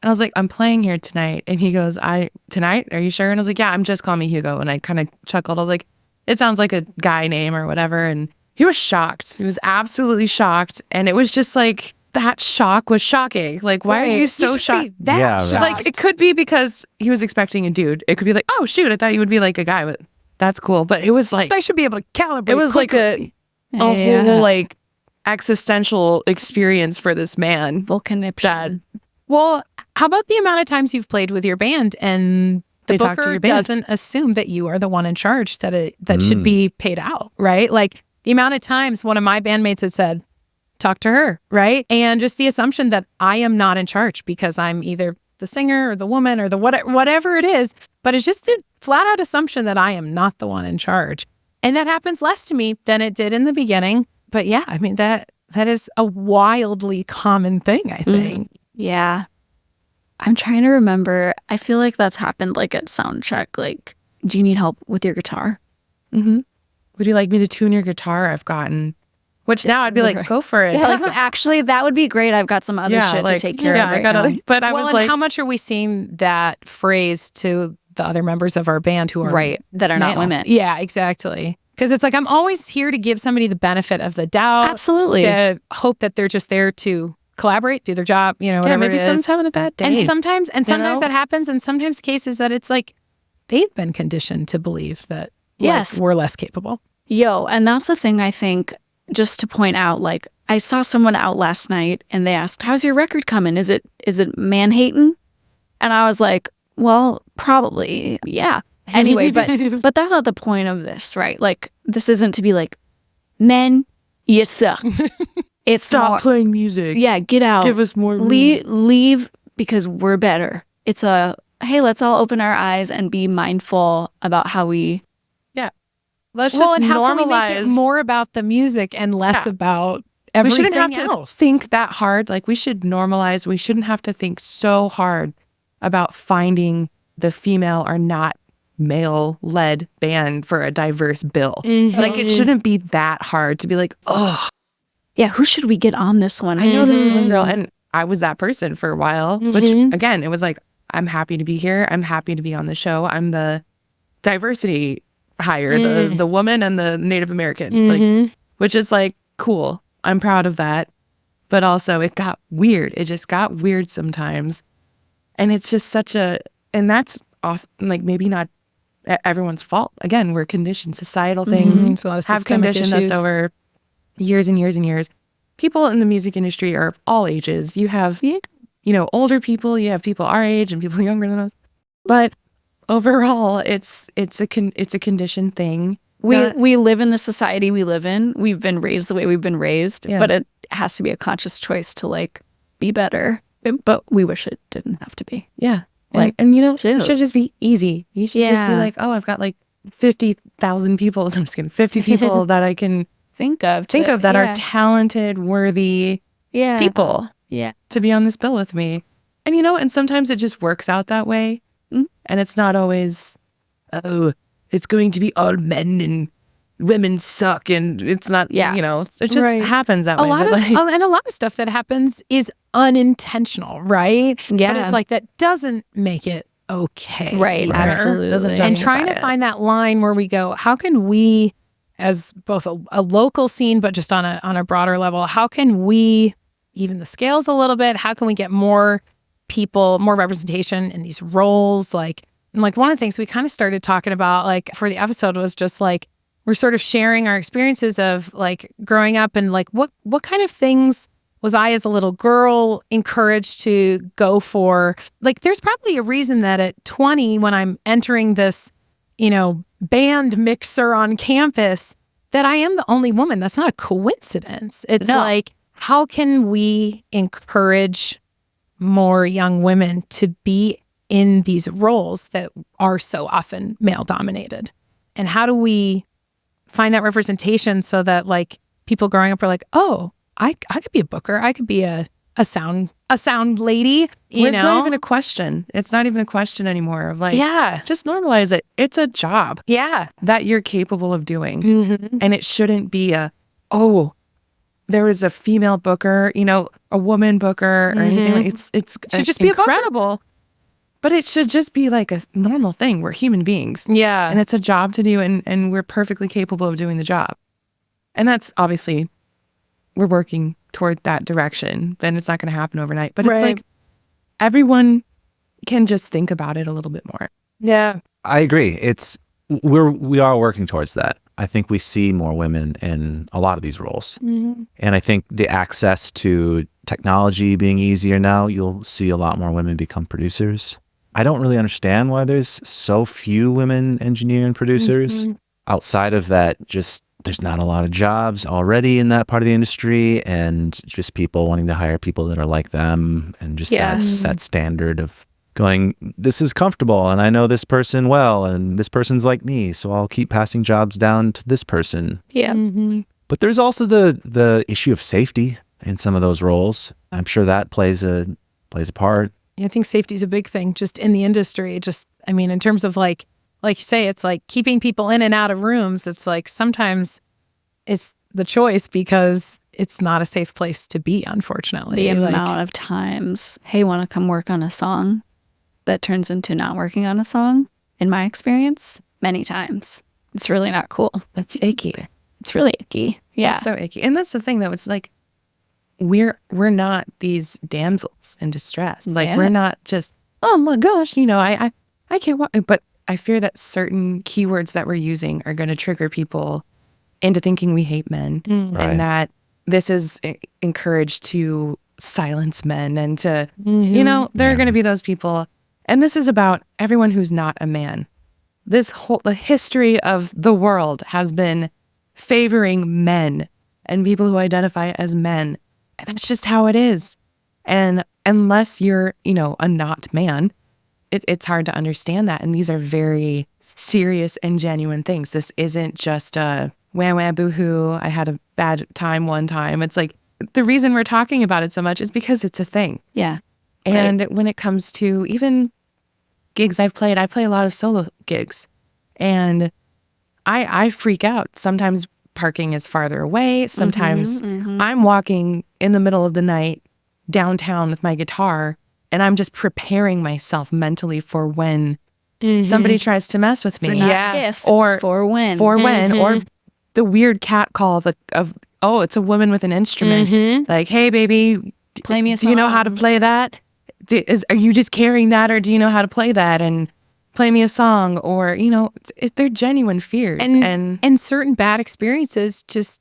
S4: I was like, I'm playing here tonight. And he goes, tonight? Are you sure? And I was like, yeah, I'm Just Call Me Hugo. And I kind of chuckled. I was like, it sounds like a guy name or whatever. And he was shocked. He was absolutely shocked. And it was just like, that shock was shocking. Like, why are you so shocked?
S2: Shocked.
S4: Like, it could be because he was expecting a dude. It could be like, oh, shoot, I thought you would be like a guy, but that's cool. But it was like,
S2: I should be able to calibrate.
S4: It was
S2: quickly.
S4: like a whole like existential experience for this man.
S3: Vulcaniption.
S2: Well, how about the amount of times you've played with your band and the
S4: talk to
S2: booker
S4: your band.
S2: doesn't assume that you are the one in charge, that should be paid out, right? Like the amount of times one of my bandmates had said, talk to her, right? And just the assumption that I am not in charge because I'm either the singer or the woman or the whatever it is, but it's just the flat out assumption that I am not the one in charge. And that happens less to me than it did in the beginning. But yeah, I mean, that is a wildly common thing, I think.
S3: Yeah. I'm trying to remember. I feel like that's happened like at sound check. Like, do you need help with your guitar?
S4: Mm-hmm. Would you like me to tune your guitar? I've gotten, which now I'd be like, go for it.
S3: Yeah, like, actually, that would be great. I've got some other shit to take care of right now.
S4: But I was
S2: and
S4: like,
S2: how much are we seeing that phrase to the other members of our band who are
S3: that are not women?
S2: Yeah, exactly. Because it's like, I'm always here to give somebody the benefit of the doubt.
S3: Absolutely.
S2: To hope that they're just there to collaborate, do their job, whatever
S4: yeah, maybe
S2: it is.
S4: someone's having a bad day.
S2: And sometimes that happens. And sometimes cases that it's like, they've been conditioned to believe that we're less capable.
S3: And that's the thing, I think, just to point out, like, I saw someone out last night and they asked, how's your record coming? Is it man-hating? And I was like, well, probably, yeah. Anyway, but that's not the point of this, right? Like, this isn't to be like, men, you suck. It's
S4: stop playing music.
S3: Yeah, get out.
S4: Give us more.
S3: Leave because we're better. It's hey, let's all open our eyes and be mindful about how we.
S4: Yeah, let's just
S2: and
S4: normalize.
S2: How can we make it more about the music and less about everything else?
S4: We shouldn't have to think that hard. Like, we should normalize. We shouldn't have to think so hard about finding the female or not male-led band for a diverse bill. Like, it shouldn't be that hard to be like, oh,
S3: Yeah, who should we get on this one?
S4: I know this one girl. And I was that person for a while, which, again, it was like, I'm happy to be here. I'm happy to be on the show. I'm the diversity hire, the woman and the Native American, like, which is like, cool. I'm proud of that. But also it got weird. It just got weird sometimes. And it's just and that's awesome. Like, maybe not everyone's fault. Again, we're conditioned. Societal things
S2: It's a lot of
S4: have
S2: systemic
S4: conditioned
S2: issues.
S4: us over years and years and years. People in the music industry are of all ages. You have, older people, you have people our age and people younger than us. But overall, it's a conditioned thing.
S3: We live in the society we live in. We've been raised the way we've been raised, but it has to be a conscious choice to like be better. But we wish it didn't have to be.
S4: Yeah.
S3: Like,
S4: and it should just be easy. You should just be like, oh, I've got like 50,000 people. I'm just kidding. 50 people that I can
S3: think of
S4: that are talented, worthy people to be on this bill with me. And, and sometimes it just works out that way. And it's not always, oh, it's going to be all men and women suck. And it's not, it just happens that way.
S2: And a lot of stuff that happens is unintentional, right?
S3: Yeah.
S2: But it's like, that doesn't make it okay.
S3: Right.
S2: either.
S3: Absolutely.
S4: Doesn't
S2: And trying to find that line where we go, how can we, as both a local scene, but just on a broader level, how can we even the scales a little bit? How can we get more people, more representation in these roles? Like one of the things we kind of started talking about, like, for the episode was just like, we're sort of sharing our experiences of like growing up and like what kind of things was I as a little girl encouraged to go for? Like, there's probably a reason that at 20, when I'm entering this, band mixer on campus, that I am the only woman. That's not a coincidence. It's like, how can we encourage more young women to be in these roles that are so often male dominated? And how do we find that representation so that like people growing up are like, oh, I could be a booker. I could be a sound lady.
S4: It's not even a question. It's not even a question anymore of like, just normalize it. It's a job that you're capable of doing. And it shouldn't be there is a female booker, a woman booker or anything. Like, it
S2: should just be
S4: incredible. But it should just be like a normal thing. We're human beings.
S2: Yeah.
S4: And it's a job to do, and we're perfectly capable of doing the job. And that's obviously, we're working toward that direction. Then it's not going to happen overnight. But it's like, everyone can just think about it a little bit more.
S2: Yeah.
S1: I agree. We are working towards that. I think we see more women in a lot of these roles. And I think the access to technology being easier now, you'll see a lot more women become producers. I don't really understand why there's so few women engineer and producers. Outside of that, just there's not a lot of jobs already in that part of the industry, and just people wanting to hire people that are like them, and just that standard of going, this is comfortable and I know this person well and this person's like me, so I'll keep passing jobs down to this person. But there's also the issue of safety in some of those roles. I'm sure that plays a part.
S2: I think safety is a big thing just in the industry. Just, I mean, in terms of like you say, it's like keeping people in and out of rooms. It's like sometimes it's the choice because it's not a safe place to be, unfortunately.
S3: The amount of times, hey, want to come work on a song, that turns into not working on a song, in my experience, many times. It's really not cool.
S4: That's icky.
S3: It's really icky. Yeah.
S4: It's so icky. And that's the thing, though. It's like, we're not these damsels in distress. Like, we're not just, oh my gosh, I can't walk. But I fear that certain keywords that we're using are going to trigger people into thinking we hate men, and that this is encouraged to silence men and to, there are going to be those people. And this is about everyone who's not a man. The history of the world has been favoring men and people who identify as men. And that's just how it is. And unless you're, a not man, it's hard to understand that. And these are very serious and genuine things. This isn't just a wah wah boo hoo, I had a bad time one time. It's like, the reason we're talking about it so much is because it's a thing.
S3: Yeah.
S4: And when it comes to even gigs I play a lot of solo gigs. And I freak out. Sometimes parking is farther away. Sometimes I'm walking in the middle of the night downtown with my guitar, and I'm just preparing myself mentally for when somebody tries to mess with me.
S3: Or for when.
S4: Or the weird cat call of it's a woman with an instrument. Like, hey, baby,
S3: play me a song.
S4: Do you know how to play that? Are you just carrying that, or do you know how to play that? And play me a song. Or, they're genuine fears.
S2: And certain bad experiences just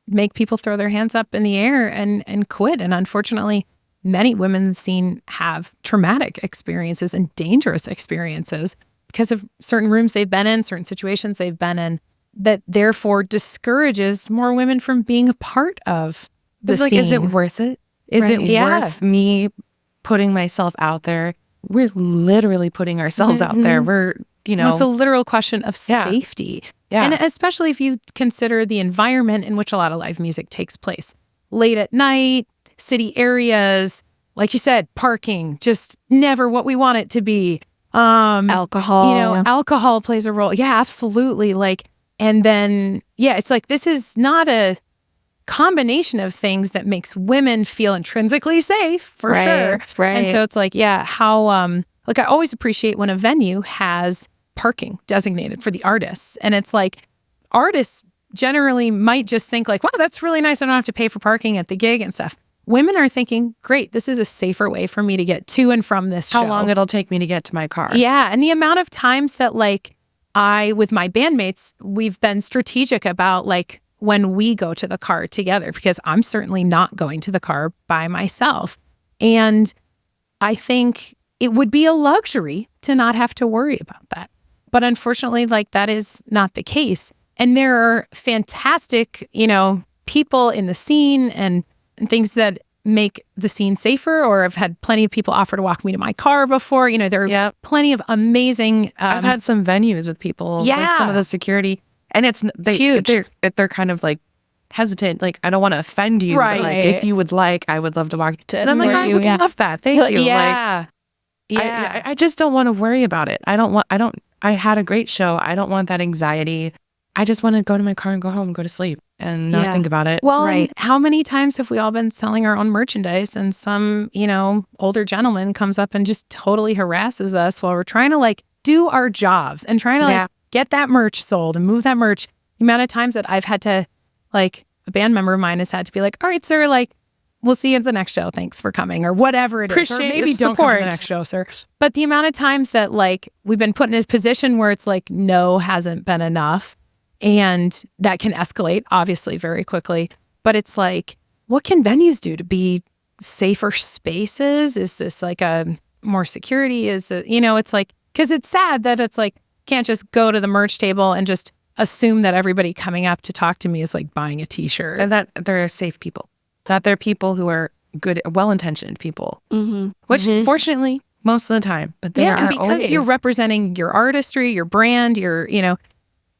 S2: make people throw their hands up in the air and quit. And unfortunately, many women in the scene have traumatic experiences and dangerous experiences because of certain rooms they've been in, certain situations they've been in, that therefore discourages more women from being a part of the scene.
S4: Is it worth it? Is it worth me putting myself out there? We're literally putting ourselves out there. We're,
S2: it's a literal question of safety.
S4: Yeah.
S2: And especially if you consider the environment in which a lot of live music takes place. Late at night, city areas, like you said, parking, just never what we want it to be.
S3: Alcohol.
S2: Alcohol plays a role. Yeah, absolutely. And then, it's like, this is not a combination of things that makes women feel intrinsically safe, for sure.
S3: Right.
S2: And so it's like, how, I always appreciate when a venue has parking designated for the artists. And it's like, artists generally might just think like, wow, that's really nice. I don't have to pay for parking at the gig and stuff. Women are thinking, great, this is a safer way for me to get to and from this show.
S4: How long it'll take me to get to my car.
S2: Yeah. And the amount of times that with my bandmates, we've been strategic about when we go to the car together, because I'm certainly not going to the car by myself. And I think it would be a luxury to not have to worry about that. But unfortunately, that is not the case. And there are fantastic, people in the scene and things that make the scene safer, or I've had plenty of people offer to walk me to my car before. There are plenty of amazing...
S4: I've had some venues with people, some of the security, and it's huge. They're kind of hesitant, I don't want to offend you,
S2: right?
S4: But, if you would I would love to walk.
S3: And
S4: I'm like, I would love that. Thank you.
S2: Yeah.
S4: I just don't want to worry about it. I had a great show. I don't want that anxiety. I just want to go to my car and go home and go to sleep and not think about it.
S2: Well, and how many times have we all been selling our own merchandise and some, older gentleman comes up and just totally harasses us while we're trying to do our jobs and trying to get that merch sold and move that merch. The amount of times that I've had to, a band member of mine has had to be like, all right, sir, we'll see you at the next show. Thanks for coming, or whatever it is.
S4: Appreciate
S2: or maybe don't come to the next show, sir. But the amount of times that we've been put in a position where it's no hasn't been enough. And that can escalate, obviously, very quickly. But it's what can venues do to be safer spaces? Is this a more security? Is it, it's because it's sad that it's can't just go to the merch table and just assume that everybody coming up to talk to me is buying a t-shirt.
S4: And that they're safe people, that they're people who are good, well-intentioned people, which fortunately, most of the time, but there are
S2: because
S4: always...
S2: you're representing your artistry, your brand,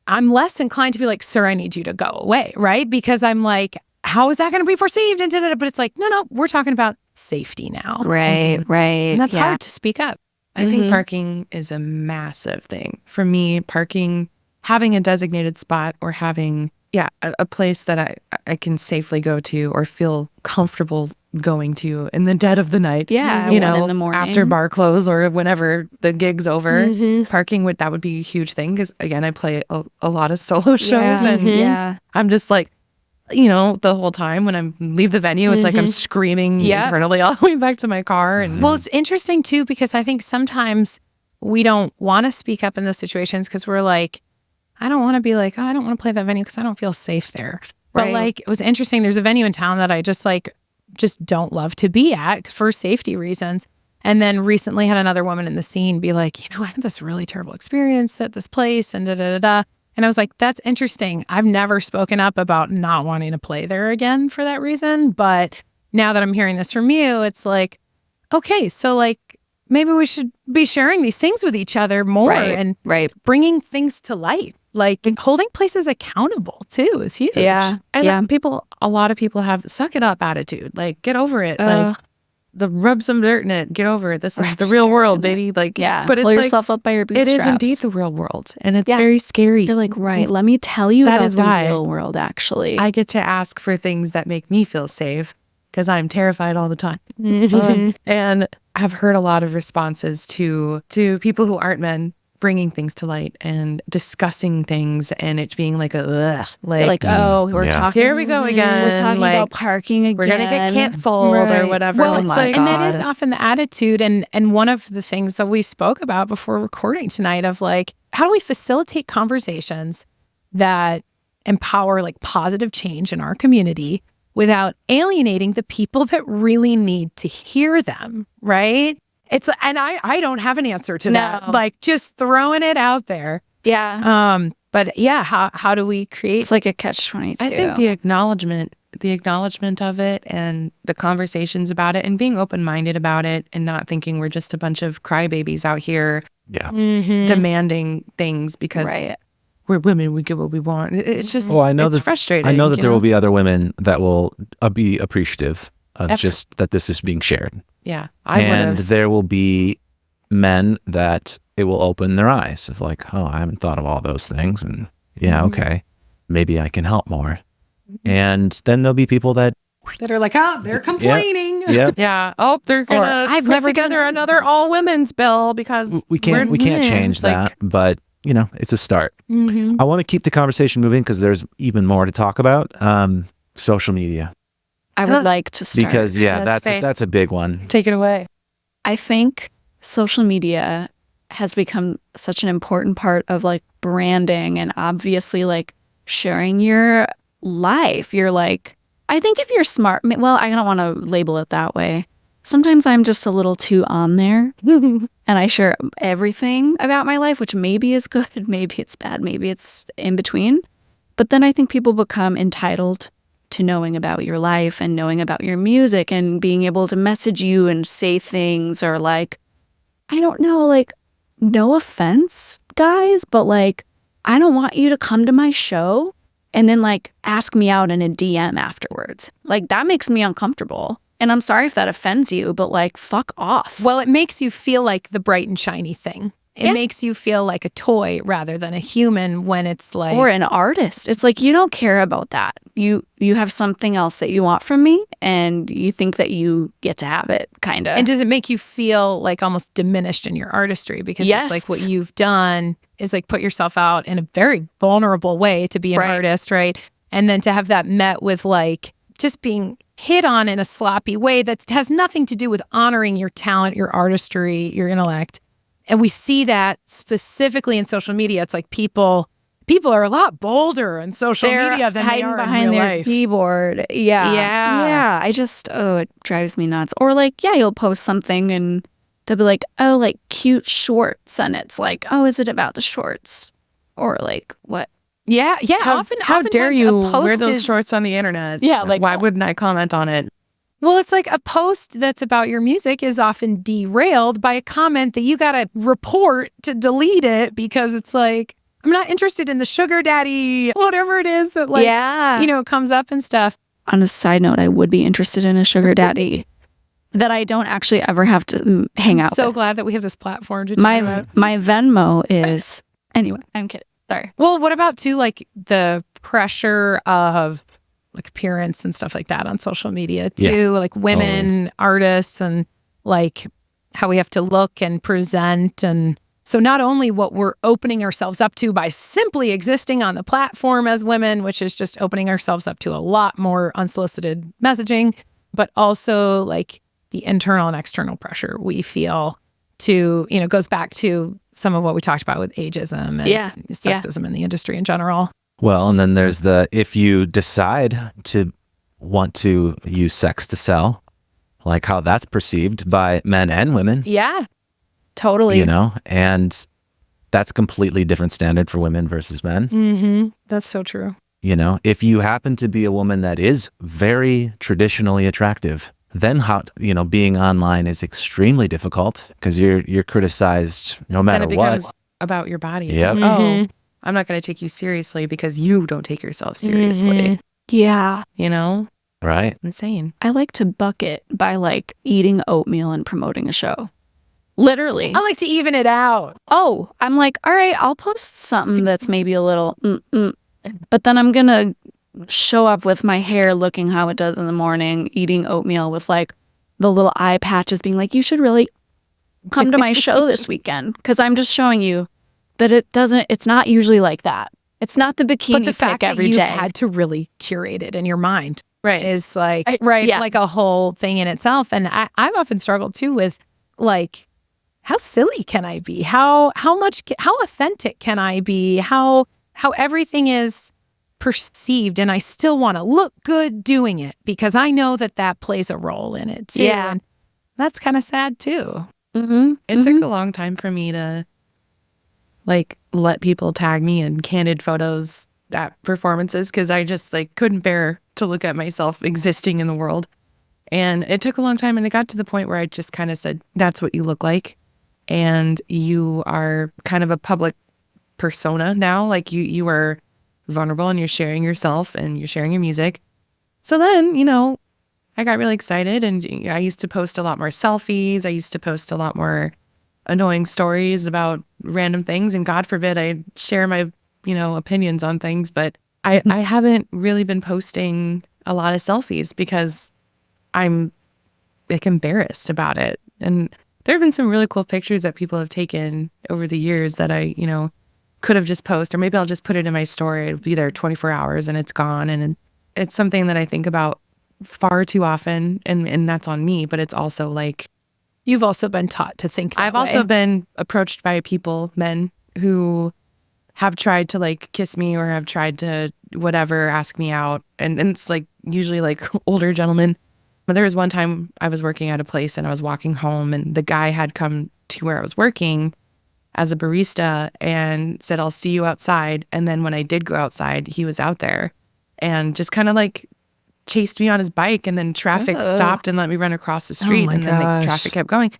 S2: I'm less inclined to be sir, I need you to go away, right? Because I'm how is that going to be perceived? And but it's no, we're talking about safety now.
S3: Right.
S2: And that's hard to speak up.
S4: I think parking is a massive thing. For me, parking, having a designated spot or having, a place that I can safely go to or feel comfortable going to in the dead of the night.
S3: Yeah,
S4: in
S3: the morning.
S4: After bar close or whenever the gig's over. Parking, that would be a huge thing because, again, I play a lot of solo shows and I'm just the whole time when I leave the venue, it's I'm screaming internally all the way back to my car. And
S2: well, it's interesting too, because I think sometimes we don't want to speak up in those situations because we're I don't want to be I don't want to play that venue because I don't feel safe there. But it was interesting. There's a venue in town that I just don't love to be at for safety reasons. And then recently had another woman in the scene be I had this really terrible experience at this place and da-da-da-da. And I was that's interesting. I've never spoken up about not wanting to play there again for that reason. But now that I'm hearing this from you, it's okay, so maybe we should be sharing these things with each other more and bringing things to light. Holding places accountable too is huge.
S4: And a lot of people have suck it up attitude. Get over it. rub some dirt in it. Get over it. This is the real world, baby. Like,
S3: Yeah.
S4: but
S3: Pull
S4: it's
S3: yourself up by your
S4: it
S3: bootstraps.
S4: is indeed the real world. And it's
S3: Yeah.
S4: very scary.
S3: You're like, right, let me tell you
S4: That
S3: about
S4: is
S3: the
S4: why
S3: real world, actually.
S4: I get to ask for things that make me feel safe because I'm terrified all the time. And I've heard a lot of responses to people who aren't men bringing things to light and discussing things and it being like a ugh,
S3: like, oh, we're
S1: Yeah.
S3: talking.
S4: here we go again.
S3: We're talking
S4: like,
S3: about parking again.
S4: we're gonna get canceled or
S2: Right.
S4: whatever.
S2: Well,
S3: Oh
S4: It's
S3: my
S4: like,
S2: and that is
S3: God.
S2: often the attitude. And one of the things that we spoke about before recording tonight of like, how do we facilitate conversations that empower like positive change in our community without alienating the people that really need to hear them, right? And I don't have an answer to that.
S3: No.
S2: Like just throwing it out there.
S3: Yeah.
S2: But yeah, how do we create?
S3: It's like a catch-22.
S4: I think the acknowledgement of it and the conversations about it and being open-minded about it and not thinking we're just a bunch of crybabies out here
S1: Yeah.
S4: demanding things because
S3: Right.
S4: we're women, we get what we want. It's just,
S1: Well, I know
S4: it's
S1: that
S4: frustrating.
S1: I know that
S4: you
S1: there will be other women that will be appreciative of
S4: Abs-
S1: just that this is being shared.
S4: Yeah, I
S1: And
S4: would have.
S1: there will be men that it will open their eyes of like, oh, I haven't thought of all those things. And yeah, okay, maybe I can help more. And then there'll be people that,
S2: that are like, oh, they're complaining.
S1: yep,
S4: Yeah. Oh, they're gonna
S2: I've
S4: put
S2: never
S4: together
S2: done-
S4: another all women's bill because
S1: we can't
S4: we're
S1: change
S4: like,
S1: that, but you know, it's a start. I want to keep the conversation moving because there's even more to talk about. Social media,
S3: I would like to start.
S1: because yeah,
S4: Yes, Faith.
S1: that's a big one.
S4: Take it away.
S3: I think social media has become such an important part of like branding and obviously like sharing your life. You're like, I think if you're smart, well, I don't want to label it that way. Sometimes I'm just a little too on there and I share everything about my life, which maybe is good, maybe it's bad, maybe it's in between. But then I think people become entitled to knowing about your life and knowing about your music and being able to message you and say things or like, I don't know, like, no offense, guys, but like, I don't want you to come to my show and then like ask me out in a DM afterwards. Like, that makes me uncomfortable. And I'm sorry if that offends you, but like, fuck off.
S2: Well, it makes you feel like the bright and shiny thing. It
S3: Yeah.
S2: makes you feel like a toy rather than a human when it's like,
S3: Or an artist. It's like, you don't care about that. You have something else that you want from me and you think that you get to have it, kind of.
S2: and does it make you feel like almost diminished in your artistry? Because
S3: Yes.
S2: it's like what you've done is like put yourself out in a very vulnerable way to be an
S3: Right.
S2: artist, right? And then to have that met with like just being hit on in a sloppy way that has nothing to do with honoring your talent, your artistry, your intellect. And we see that specifically in social media. It's like people are a lot bolder in social
S3: They're
S2: media than they
S3: hiding
S2: are
S3: behind
S2: in real
S3: their
S2: life.
S3: keyboard. Yeah.
S2: Yeah.
S3: Yeah. I just, it drives me nuts. Or like, yeah, you'll post something and they'll be like, oh, like cute shorts. And it's like, oh, is it about the shorts? Or like, what?
S2: Yeah, yeah.
S4: How dare
S2: oftentimes
S4: you
S2: a post
S4: wear those
S2: is-
S4: shorts on the internet?
S3: Yeah, like-
S4: why wouldn't I comment on it?
S2: Well, it's like a post that's about your music is often derailed by a comment that you got to report to delete it because it's like, I'm not interested in the sugar daddy, whatever it is that like,
S3: yeah.
S2: you know, comes up and stuff.
S3: On a side note, I would be interested in a sugar daddy that I don't actually ever have to hang out
S2: So
S3: with.
S2: glad that we have this platform to talk
S3: My
S2: about.
S3: Venmo is, anyway, I'm kidding. Sorry.
S2: Well, what about too, like the pressure of like appearance and stuff like that on social media too, like women artists and like how we have to look and present. And so not only what we're opening ourselves up to by simply existing on the platform as women, which is just opening ourselves up to a lot more unsolicited messaging, but also like the internal and external pressure we feel to, you know, goes back to some of what we talked about with ageism and sexism in the industry in general.
S1: Well, and then there's if you decide to want to use sex to sell, like how that's perceived by men and women,
S2: Yeah.
S3: Totally.
S1: you know, and that's completely different standard for women versus men.
S2: Mm-hmm. That's so true.
S1: You know, if you happen to be a woman that is very traditionally attractive, then how, you know, being online is extremely difficult because you're criticized no
S4: Then
S1: matter
S4: it becomes
S1: what.
S4: about your body. It's
S1: Yep.
S4: like,
S2: Mhm.
S4: oh, I'm not going to take you seriously because you don't take yourself seriously.
S2: Mhm.
S3: Yeah.
S4: You know?
S1: Right.
S4: Insane.
S3: I like to bucket by like eating oatmeal and promoting a show. Literally.
S2: I like to even it out.
S3: Oh, I'm like, all right, I'll post something that's maybe a little, but then I'm going to show up with my hair looking how it does in the morning, eating oatmeal with like the little eye patches being like, you should really come to my show this weekend. Because I'm just showing you that it's not usually like that. It's not the bikini
S2: But the fact
S3: pic
S2: that
S3: every
S2: you've
S3: day.
S2: had to really curate it in your mind
S4: Right.
S2: is like,
S3: yeah.
S2: like a whole thing in itself. And I've often struggled too with like, how silly can I be? How authentic can I be? How everything is perceived, and I still want to look good doing it because I know that plays a role in it too.
S3: Yeah.
S2: And that's kind of sad too.
S4: It took a long time for me to like let people tag me in candid photos at performances because I just like couldn't bear to look at myself existing in the world. And it took a long time, and it got to the point where I just kind of said, that's what you look like. And you are kind of a public persona now. Like you are vulnerable and you're sharing yourself and you're sharing your music. So then, I got really excited, and I used to post a lot more selfies. I used to post a lot more annoying stories about random things. And God forbid I share my, opinions on things. But I haven't really been posting a lot of selfies because I'm like embarrassed about it. And there have been some really cool pictures that people have taken over the years that I, could have just posted, or maybe I'll just put it in my story. It'll be there 24 hours and it's gone. And it's something that I think about far too often. And that's on me, but it's also like,
S2: You've also been taught to think that
S4: I've
S2: way.
S4: also been approached by men who have tried to like kiss me or have tried to whatever, ask me out. And it's like usually like older gentlemen. But there was one time I was working at a place and I was walking home, and the guy had come to where I was working as a barista and said, I'll see you outside. And then when I did go outside, he was out there and just kind of like chased me on his bike, and then traffic stopped and let me run across the street.
S2: my
S4: And then the
S2: gosh.
S4: traffic kept going.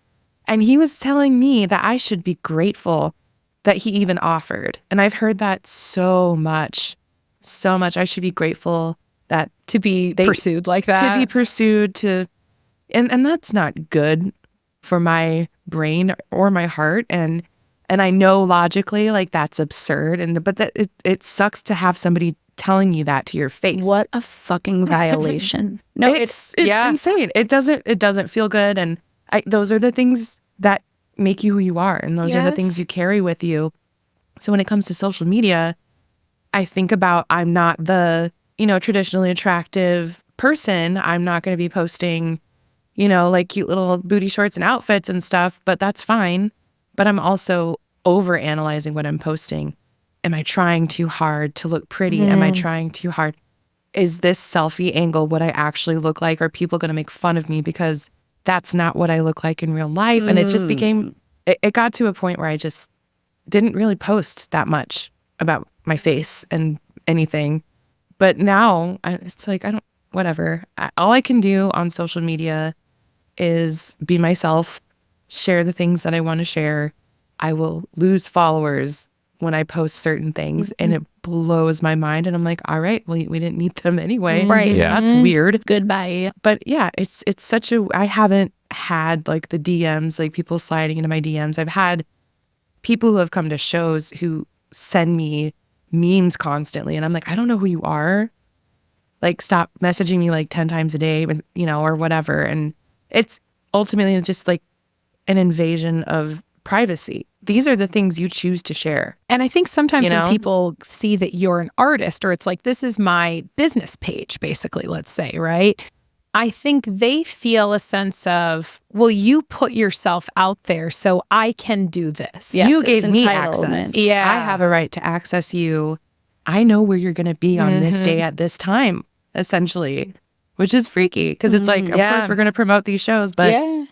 S4: And he was telling me that I should be grateful that he even offered. And I've heard that so much. I should be grateful that
S2: to be pursued like that.
S4: to be pursued and that's not good for my brain or my heart. And I know logically like that's absurd. But that it sucks to have somebody telling you that to your face.
S3: What a fucking violation. No,
S4: It's insane. It doesn't feel good. And those are the things that make you who you are. And those are the things you carry with you. So when it comes to social media, I think about, I'm not the, traditionally attractive person. I'm not going to be posting, like cute little booty shorts and outfits and stuff, but that's fine. But I'm also over analyzing what I'm posting. Am I trying too hard to look pretty? Am I trying too hard? Is this selfie angle what I actually look like? Are people going to make fun of me because that's not what I look like in real life? And it just became, it got to a point where I just didn't really post that much about my face and anything. But now it's like, whatever. All I can do on social media is be myself, share the things that I want to share. I will lose followers when I post certain things, and it blows my mind. And I'm like, all right, well, we didn't need them anyway.
S3: Right.
S1: Yeah.
S4: That's weird.
S3: Goodbye.
S4: But yeah, it's such I haven't had like the DMs, like people sliding into my DMs. I've had people who have come to shows who send me memes constantly. And I'm like, I don't know who you are. Like, stop messaging me like 10 times a day, or whatever. And it's ultimately just like an invasion of privacy. These are the things you choose to share.
S2: And I think sometimes when people see that you're an artist, or it's like, this is my business page, basically, let's say, right? I think they feel a sense of, well, you put yourself out there, so I can do this.
S3: Yes,
S4: You
S3: it's
S4: gave me
S3: entitlement.
S4: access.
S2: Yeah.
S4: I have a right to access you. I know where you're going to be on this day at this time, essentially, which is freaky because it's like, of course, we're going to promote these shows, but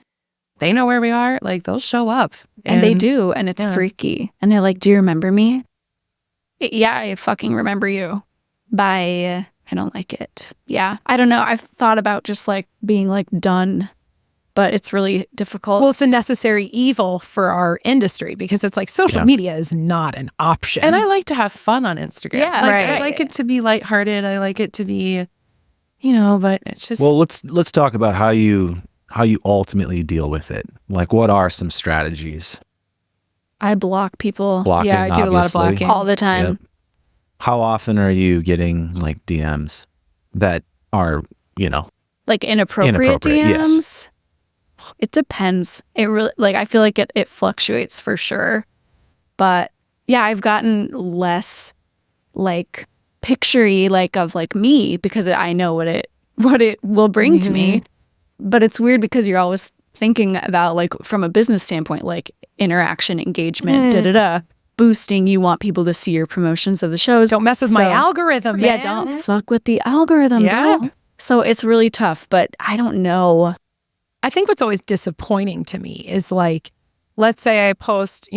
S4: they know where we are. Like, they'll show up.
S3: And they do. And it's freaky. And they're like, do you remember me? Yeah, I fucking remember you. Bye. I don't like it. Yeah. I don't know. I've thought about just like being like done, but it's really difficult.
S2: Well, it's a necessary evil for our industry because it's like social media is not an option.
S4: And I like to have fun on Instagram.
S3: Yeah,
S4: Like,
S3: right.
S4: I like it to be lighthearted. I like it to be, but it's just.
S1: Well, let's talk about how you ultimately deal with it. Like, what are some strategies?
S3: I block people
S1: Blocking,
S2: I do a lot of
S1: obviously.
S2: blocking.
S3: all the time.
S1: Yep. How often are you getting like DMs that are,
S3: Like inappropriate
S1: Inappropriate,
S3: DMs?
S1: yes.
S3: It depends. It really, like, I feel like it fluctuates for sure. But yeah, I've gotten less like picture-y like of like me because I know what it will bring to me. But it's weird because you're always thinking about like from a business standpoint, like interaction, engagement, boosting. You want people to see your promotions of the shows.
S2: Don't mess with my algorithm, man.
S3: Yeah, don't fuck with the algorithm, bro. So it's really tough, but I don't know.
S2: I think what's always disappointing to me is like, let's say I post,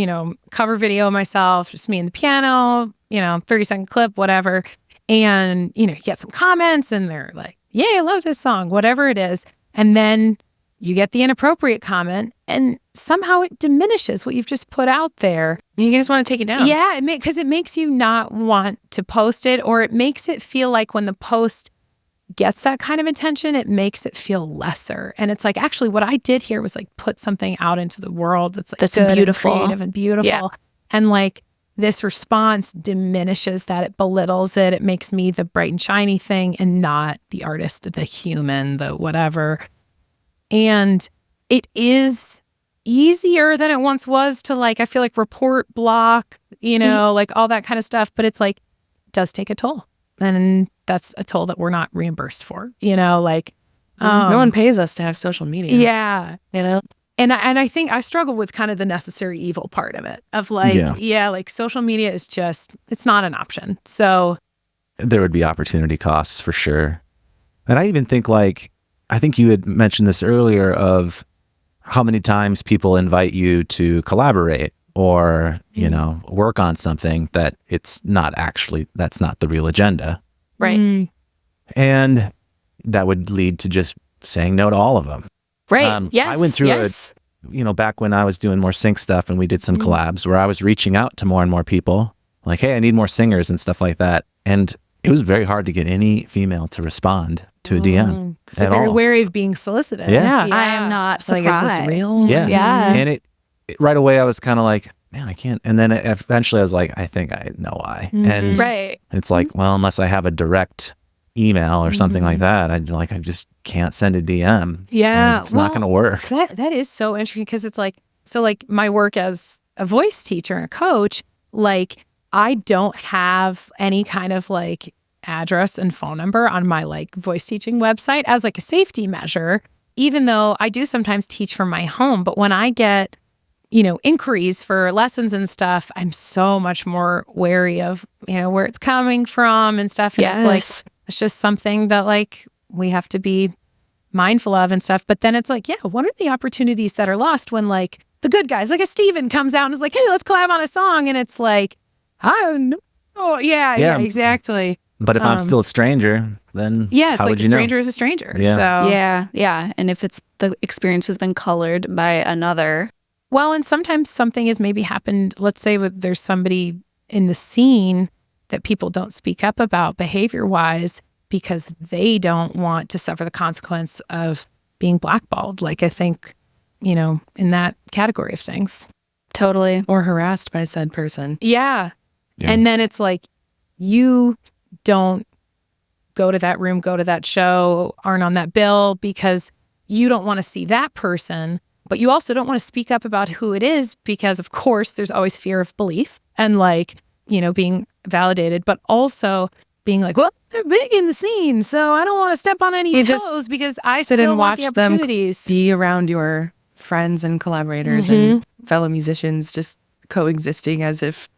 S2: cover video of myself, just me and the piano, 30-second clip, whatever. And, you get some comments and they're like, yeah, I love this song, whatever it is. And then you get the inappropriate comment and somehow it diminishes what you've just put out there.
S4: You just want to take it down.
S2: Yeah, because it makes you not want to post it, or it makes it feel like when the post gets that kind of attention, it makes it feel lesser. And it's like, actually, what I did here was like put something out into the world that's like
S3: That's
S2: good
S3: beautiful.
S2: and creative and beautiful.
S3: Yeah.
S2: And like this response diminishes that, it belittles it. It makes me the bright and shiny thing and not the artist, the human, the whatever. And it is easier than it once was to like, I feel like report block, like all that kind of stuff. But it's like, it does take a toll. And that's a toll that we're not reimbursed for, like.
S4: No one pays us to have social media.
S2: Yeah.
S4: And
S2: I think I struggle with kind of the necessary evil part of it, of like, like social media is just, it's not an option. So
S1: there would be opportunity costs for sure. And I even think I think you had mentioned this earlier of how many times people invite you to collaborate or, work on something that that's not the real agenda.
S3: Right.
S1: And that would lead to just saying no to all of them.
S3: Right. Yes.
S1: I went through back when I was doing more sync stuff and we did some collabs where I was reaching out to more and more people like, hey, I need more singers and stuff like that. And it was very hard to get any female to respond to a DM
S2: so
S1: at
S2: very
S1: all.
S2: wary of being solicited.
S1: Yeah.
S3: I am not
S4: like,
S3: surprised.
S4: is this real?
S1: Yeah.
S3: Yeah.
S1: And it right away I was kind of like, man, I can't. And then eventually I was like, I think I know why. And
S3: Right.
S1: it's like, well, unless I have a direct email or something like that, I just can't send a DM.
S2: Yeah.
S1: Like, it's not going to work.
S2: That is so interesting because it's like, so like my work as a voice teacher and a coach, like I don't have any kind of like address and phone number on my like voice teaching website as like a safety measure, even though I do sometimes teach from my home. But when I get, inquiries for lessons and stuff, I'm so much more wary of, where it's coming from and stuff. And it's like, it's just something that like we have to be mindful of and stuff. But then it's like, yeah, what are the opportunities that are lost when like the good guys, like a Steven comes out and is like, hey, let's collab on a song. And it's like, yeah, exactly.
S1: But if I'm still a stranger, then
S2: it's
S1: how
S2: like
S1: would
S2: a
S1: you know?
S2: stranger is a stranger.
S1: Yeah.
S2: So
S3: Yeah. And if the experience has been colored by another.
S2: Well, and sometimes something has maybe happened. Let's say there's somebody in the scene that people don't speak up about behavior-wise because they don't want to suffer the consequence of being blackballed. Like I think, in that category of things.
S3: Totally.
S4: Or harassed by said person.
S2: Yeah.
S1: Yeah.
S2: And then it's like, you don't go to that room, go to that show, aren't on that bill because you don't want to see that person. But you also don't want to speak up about who it is because, of course, there's always fear of belief and like, being validated, but also being like, well, they're big in the scene, so I don't want to step on any toes because I
S4: sit
S2: still
S4: and
S2: want
S4: watch
S2: the
S4: them
S2: opportunities.
S4: be around your friends and collaborators and fellow musicians just coexisting as if.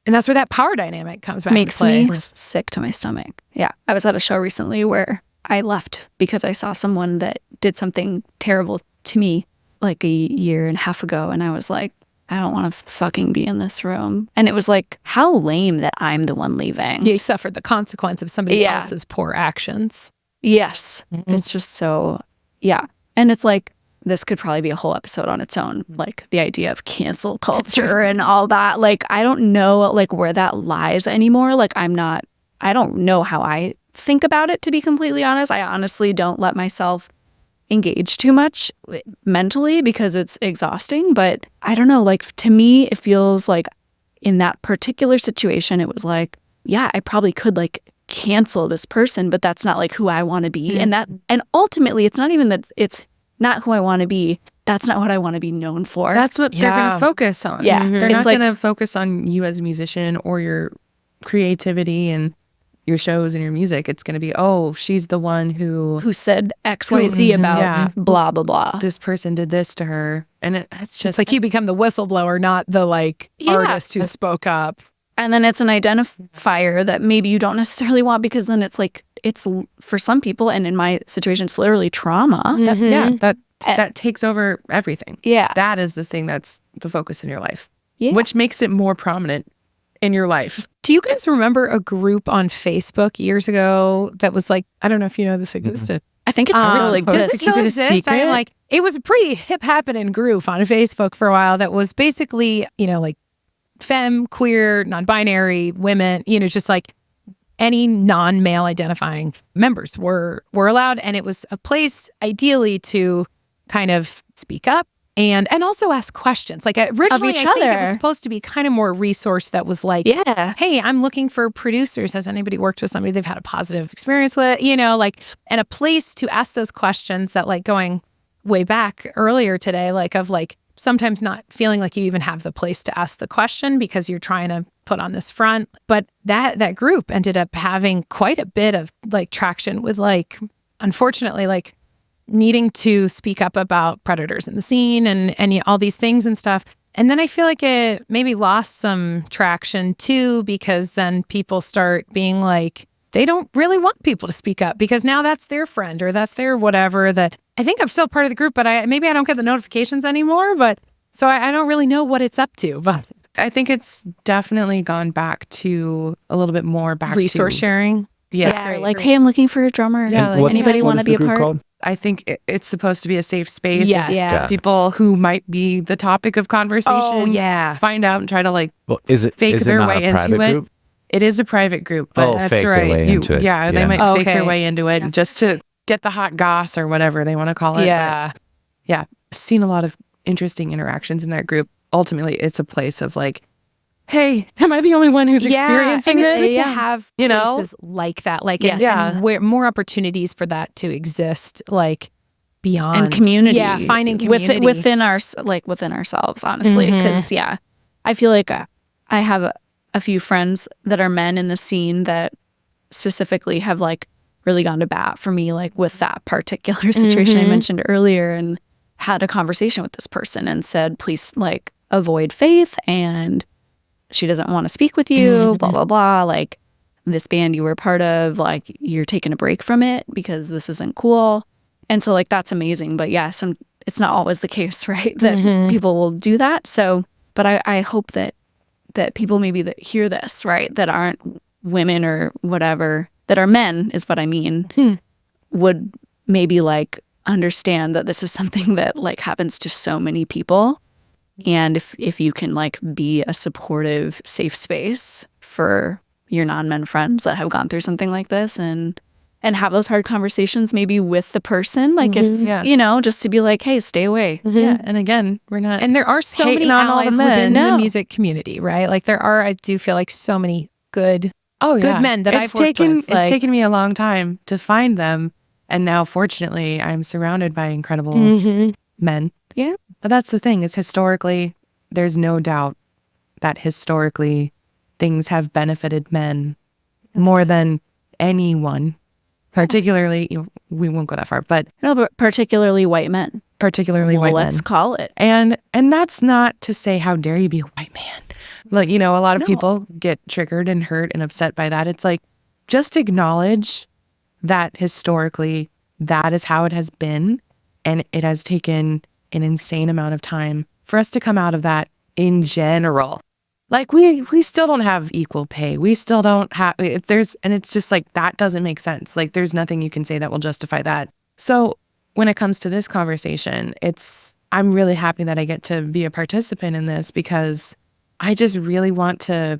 S2: And that's where that power dynamic comes back.
S3: Makes
S2: into play.
S3: me sick to my stomach. Yeah. I was at a show recently where I left because I saw someone that did something terrible to me like a year and a half ago. And I was like, I don't want to fucking be in this room. And it was like, how lame that I'm the one leaving.
S2: You suffered the consequence of somebody else's poor actions.
S3: Yes. It's just so, yeah. And it's like, this could probably be a whole episode on its own. Like the idea of cancel culture and all that. Like, I don't know like where that lies anymore. Like I don't know how I think about it, to be completely honest. I honestly don't let myself engage too much mentally because it's exhausting. But I don't know, like to me, it feels like in that particular situation, it was like, yeah, I probably could like cancel this person, but that's not like who I want to be. And ultimately, it's not even that it's not who I want to be. That's not what I want to be known for.
S4: That's what they're going to focus on.
S3: Yeah.
S4: They're not going to focus on you as a musician or your creativity and your shows and your music. It's going to be, oh, she's the one who
S3: said X, Y, Z about blah, blah, blah.
S4: This person did this to her. And it's just
S2: it's like you become the whistleblower, not the like artist who spoke up.
S3: And then it's an identifier that maybe you don't necessarily want, because then it's like, it's for some people, and in my situation, it's literally trauma.
S4: That takes over everything.
S3: Yeah.
S4: That is the thing that's the focus in your life,
S3: which
S4: makes it more prominent in your life.
S2: Do you guys remember a group on Facebook years ago that was like, I don't know if you know this existed.
S3: I think it still exists.
S2: Does it still exist? I'm like, it was a pretty hip happening group on Facebook for a while that was basically, you know, like femme, queer, non-binary women, you know, just like any non-male identifying members were allowed. And it was a place ideally to kind of speak up and also ask questions. Like originally, I think it was supposed to be kind of more a resource that was like, hey, I'm looking for producers. Has anybody worked with somebody they've had a positive experience with? You know, like, and a place to ask those questions that, like, going way back earlier today, like of like sometimes not feeling like you even have the place to ask the question because you're trying to put on this front. But that group ended up having quite a bit of like traction with like, unfortunately, like needing to speak up about predators in the scene and all these things and stuff. And then I feel like it maybe lost some traction too, because then people start being like, they don't really want people to speak up because now that's their friend or that's their whatever. That I think I'm still part of the group, but maybe I don't get the notifications anymore. But so I don't really know what it's up to. But
S4: I think it's definitely gone back to a little bit more back
S2: resource sharing.
S3: Yeah, like, hey, I'm looking for a drummer.
S4: Yeah,
S3: like, anybody want to be a part?
S1: Called?
S4: I think it's supposed to be a safe space.
S2: Yes.
S3: Yeah.
S4: People who might be the topic of conversation find out and try to like fake their way into it.
S1: Group?
S4: It is a private group, but
S1: that's fake right. Their way into it.
S4: Yeah, they might fake their way into it just to get the hot goss or whatever they want to call it.
S2: Yeah.
S4: But yeah. I've seen a lot of interesting interactions in that group. Ultimately, it's a place of like, hey, am I the only one who's experiencing
S2: and
S4: this?
S2: It's good to have places like that, like and where more opportunities for that to exist, like beyond
S3: and community.
S2: Yeah, finding community
S3: within ourselves, honestly. Because I feel like I have a few friends that are men in the scene that specifically have like really gone to bat for me, like with that particular situation I mentioned earlier, and had a conversation with this person and said, please, like, avoid Faith, and she doesn't want to speak with you, blah, blah, blah. Like, this band you were part of, like, you're taking a break from it because this isn't cool. And so, like, that's amazing. But yeah, it's not always the case, right? That people will do that. So, but I hope that people maybe that hear this, right, that aren't women or whatever, that are men is what I mean, would maybe like understand that this is something that like happens to so many people. And if you can like be a supportive, safe space for your non-men friends that have gone through something like this, and have those hard conversations maybe with the person, like if, you know, just to be like, hey, stay away.
S4: Yeah. And again, we're not.
S2: And there are so many allies within the music community, right? Like there are, I do feel like so many good men that I've worked with.
S4: It's taken me a long time to find them. And now, fortunately, I'm surrounded by incredible men.
S3: Yeah.
S4: But that's the thing, is historically, there's no doubt that historically things have benefited men more than anyone. Particularly, we won't go that far, but
S3: particularly white men.
S4: Particularly white men.
S3: Let's call it.
S4: And that's not to say, how dare you be a white man? Like, you know, a lot of people get triggered and hurt and upset by that. It's like, just acknowledge that historically that is how it has been, and it has taken an insane amount of time for us to come out of that in general. Like we still don't have equal pay. We still don't have, and it's just like, that doesn't make sense. Like there's nothing you can say that will justify that. So when it comes to this conversation, I'm really happy that I get to be a participant in this, because I just want to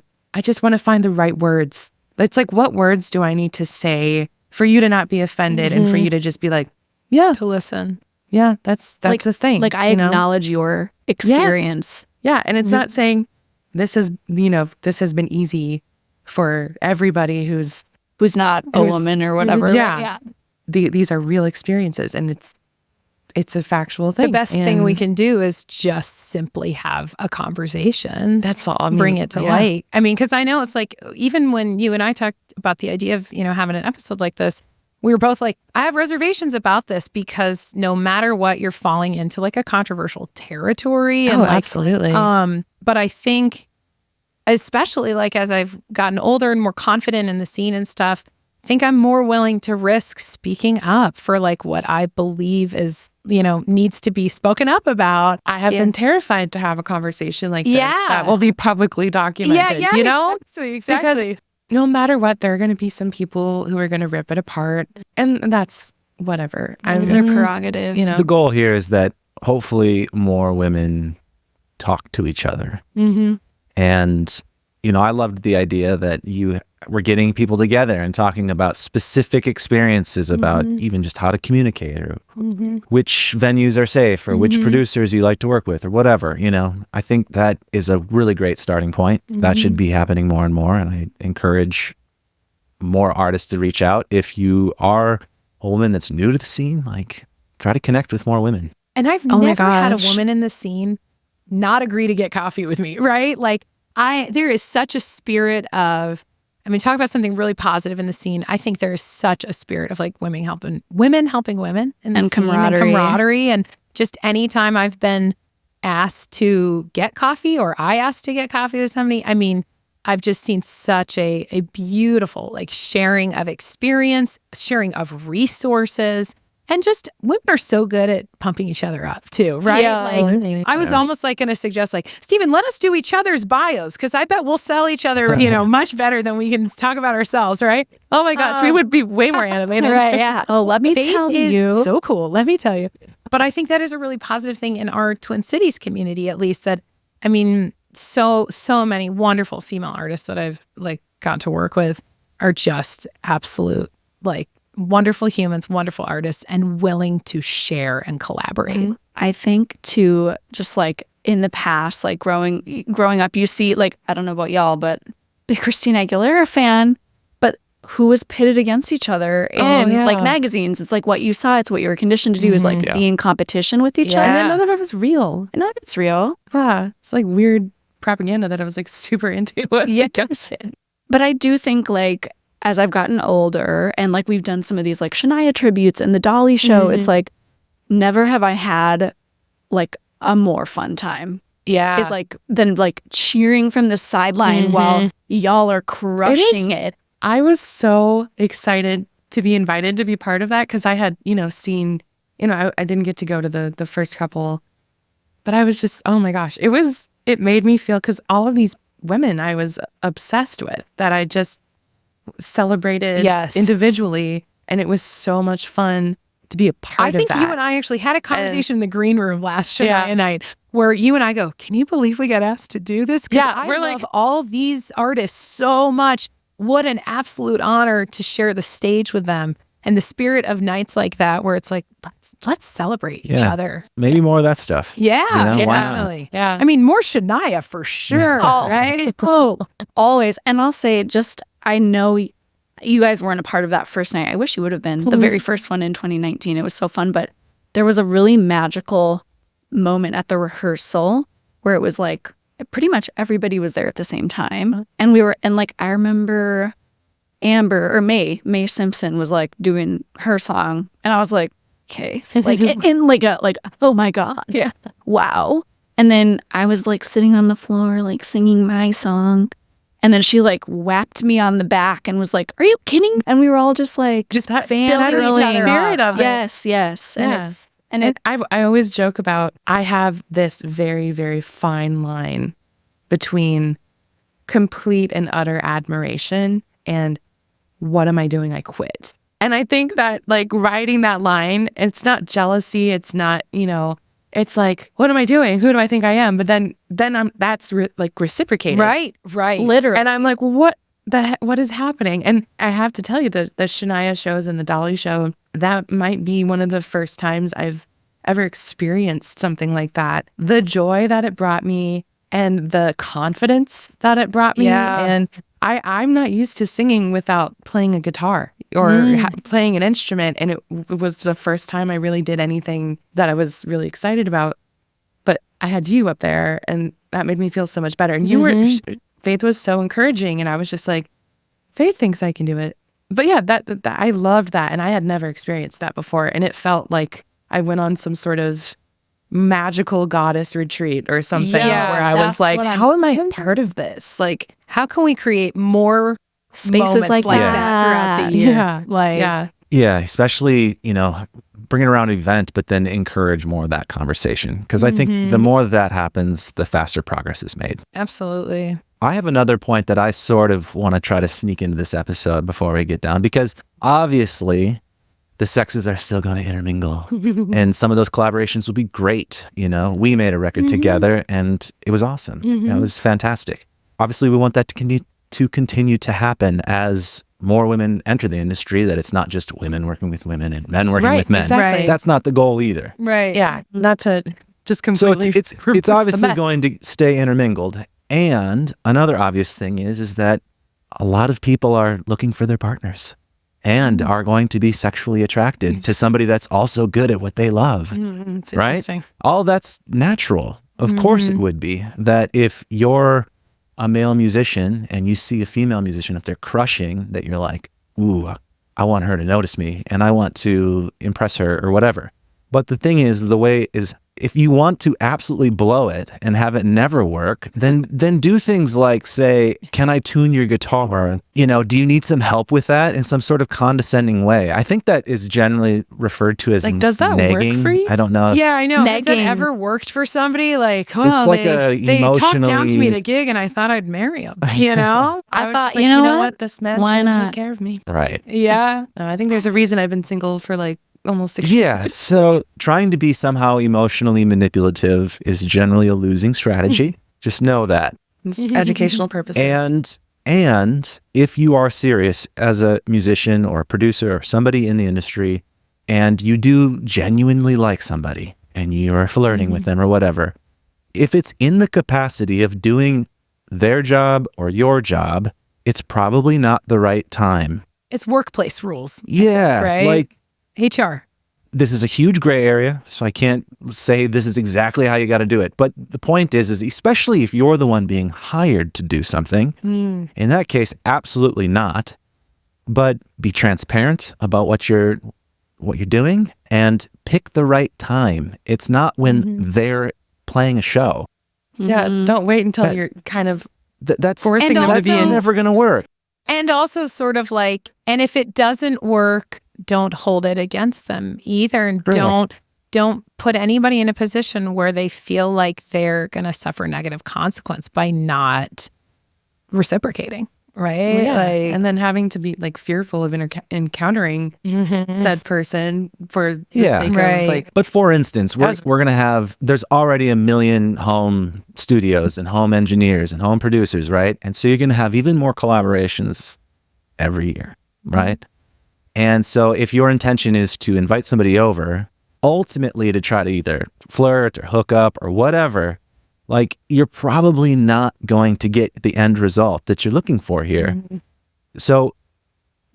S4: find the right words. It's like, what words do I need to say for you to not be offended and for you to just be like, yeah,
S2: To listen.
S4: yeah, that's the thing.
S3: Like, I acknowledge your experience.
S4: Yeah. And it's not saying this has been easy for everybody who's
S3: Who's not a woman or whatever.
S4: Yeah. These are real experiences, and it's a factual thing.
S2: The best thing we can do is just simply have a conversation.
S4: That's all. I mean,
S2: Bring it to light. I mean, because I know it's like, even when you and I talked about the idea of, having an episode like this, we were both like, I have reservations about this because no matter what, you're falling into like a controversial territory. And
S4: absolutely.
S2: But I think, especially like as I've gotten older and more confident in the scene and stuff, I think I'm more willing to risk speaking up for like what I believe is, needs to be spoken up about.
S4: I have been terrified to have a conversation like this
S2: Yeah.
S4: that will be publicly documented.
S2: Exactly.
S4: Because no matter what, there are going to be some people who are going to rip it apart, and that's whatever.
S3: It's their prerogative.
S1: The goal here is that hopefully more women talk to each other.
S2: Mm-hmm.
S1: And, I loved the idea that you were getting people together and talking about specific experiences about even just how to communicate or which venues are safe or which producers you like to work with or whatever. I think that is a really great starting point. That should be happening more and more. And I encourage more artists to reach out. If you are a woman that's new to the scene, like, try to connect with more women.
S2: And I've never had a woman in the scene not agree to get coffee with me, right? Like, there is such a spirit of, talk about something really positive in the scene. I think there is such a spirit of like women helping women in the scene, camaraderie. And just anytime I've been asked to get coffee or I asked to get coffee with somebody, I've just seen such a beautiful like sharing of experience, sharing of resources. And just women are so good at pumping each other up too, right?
S3: Yeah.
S2: I was almost like going to suggest like, Stephen, let us do each other's bios because I bet we'll sell each other, much better than we can talk about ourselves, right?
S4: Oh my gosh, we would be way more animated.
S3: Right, yeah. Oh, let me tell you.
S2: So cool. Let me tell you. But I think that is a really positive thing in our Twin Cities community, at least, that, so many wonderful female artists that I've like got to work with are just absolute like wonderful humans, wonderful artists, and willing to share and collaborate.
S3: I think too, just like in the past, like growing up, you see like, I don't know about y'all, but big Christina Aguilera fan, but who was pitted against each other in like magazines. It's like what you saw, it's what you were conditioned to do is like be in competition with each other.
S4: And none of it was real.
S3: None of it's real.
S4: Yeah. It's like weird propaganda that I was like super into.
S3: Yes. But I do think like, as I've gotten older and like we've done some of these like Shania tributes and the Dolly show, it's like never have I had like a more fun time.
S2: Yeah.
S3: It's like than like cheering from the sideline while y'all are crushing it.
S4: I was so excited to be invited to be part of that because I had, seen, I didn't get to go to the first couple, but I was just, oh my gosh, it made me feel, because all of these women I was obsessed with that I just celebrated individually, and it was so much fun to be a part of that.
S2: I think you and I actually had a conversation in the green room last Shania night where you and I go, can you believe we got asked to do this? I love all these artists so much. What an absolute honor to share the stage with them. And the spirit of nights like that where it's like, let's celebrate each other.
S1: Maybe more of that stuff.
S2: Yeah,
S1: why not?
S2: definitely. Yeah. More Shania for sure, right?
S3: Oh, always. And I'll say just, I know you guys weren't a part of that first night. I wish you would have been. The very first one in 2019. It was so fun. But there was a really magical moment at the rehearsal where it was like pretty much everybody was there at the same time. And I remember Amber or May Simpson was like doing her song. And I was like, okay. Like in like oh my God.
S4: Yeah.
S3: Wow. And then I was like sitting on the floor, like singing my song. And then she like whapped me on the back and was like, are you kidding? And we were all just like,
S2: just
S3: fangirling.
S2: the
S4: spirit of it.
S3: Yes. And
S4: I always joke about, I have this very, very fine line between complete and utter admiration and what am I doing? I quit. And I think that like riding that line, it's not jealousy. It's not, it's like, what am I doing? Who do I think I am? But then that's reciprocated.
S2: Right.
S3: Literally.
S4: And I'm like, well, what is happening? And I have to tell you, the Shania shows and the Dolly show, that might be one of the first times I've ever experienced something like that. The joy that it brought me and the confidence that it brought me.
S2: Yeah.
S4: And I'm not used to singing without playing a guitar or playing an instrument. And it was the first time I really did anything that I was really excited about. But I had you up there, and that made me feel so much better. And you were, Faith was so encouraging. And I was just like, Faith thinks I can do it. But yeah, that I loved that. And I had never experienced that before. And it felt like I went on some sort of magical goddess retreat or something where I was like, how am I part of this? Like,
S2: how can we create more
S3: spaces like
S2: that throughout the year?
S1: Yeah, especially, bring it around an event, but then encourage more of that conversation. Because I think the more that happens, the faster progress is made.
S2: Absolutely.
S1: I have another point that I sort of want to try to sneak into this episode before we get down, because obviously the sexes are still going to intermingle and some of those collaborations will be great. We made a record together and it was awesome. It was fantastic. Obviously, we want that to continue to happen as more women enter the industry, that it's not just women working with women and men working with men.
S4: Exactly.
S1: That's not the goal either.
S2: Right.
S4: Yeah. Not to just completely.
S1: So it's obviously going to stay intermingled. And another obvious thing is that a lot of people are looking for their partners and are going to be sexually attracted to somebody that's also good at what they love.
S2: It's
S1: right?
S2: interesting.
S1: All that's natural. Of course it would be. That if you're a male musician and you see a female musician up there crushing, that you're like, ooh, I want her to notice me and I want to impress her or whatever. But the thing is, the way is, if you want to absolutely blow it and have it never work, then do things like say, can I tune your guitar? Do you need some help with that in some sort of condescending way? I think that is generally referred to as
S4: does that
S1: negging.
S4: work for you?
S1: I don't know.
S2: Yeah, I know. Has that
S3: Negging.
S2: ever worked for somebody? Like, well,
S1: It's like
S2: they talked down to me
S1: emotionally-
S2: at a gig and I thought I'd marry him, I
S4: I
S3: thought,
S4: was just like,
S3: you know what?
S4: This man's
S3: Why
S4: going to
S3: not?
S4: take care of me.
S1: Right.
S2: Yeah.
S4: I think there's a reason I've been single for like almost 6 years.
S1: Yeah. So trying to be somehow emotionally manipulative is generally a losing strategy. Just know that.
S4: It's educational purposes.
S1: And if you are serious as a musician or a producer or somebody in the industry, and you do genuinely like somebody and you are flirting with them or whatever, if it's in the capacity of doing their job or your job, it's probably not the right time.
S2: It's workplace rules.
S1: Yeah.
S2: Right?
S1: Like,
S2: HR.
S1: this is a huge gray area, so I can't say this is exactly how you got to do it. But the point is especially if you're the one being hired to do something, in that case, absolutely not. But be transparent about what you're doing and pick the right time. It's not when they're playing a show.
S4: Yeah, don't wait until you're kind of
S1: That's
S4: forcing them to be in.
S1: never going to work.
S2: And also sort of like, and if it doesn't work, don't hold it against them either. And don't put anybody in a position where they feel like they're going to suffer negative consequence by not reciprocating. Right.
S4: Yeah.
S2: Like,
S4: And then having to be like fearful of encountering said person for the sake
S2: Right.
S4: of like,
S1: But for instance, we're going to have, there's already 1 million home studios and home engineers and home producers, right? And so you're going to have even more collaborations every year, right? And so if your intention is to invite somebody over, ultimately to try to either flirt or hook up or whatever, like you're probably not going to get the end result that you're looking for here. So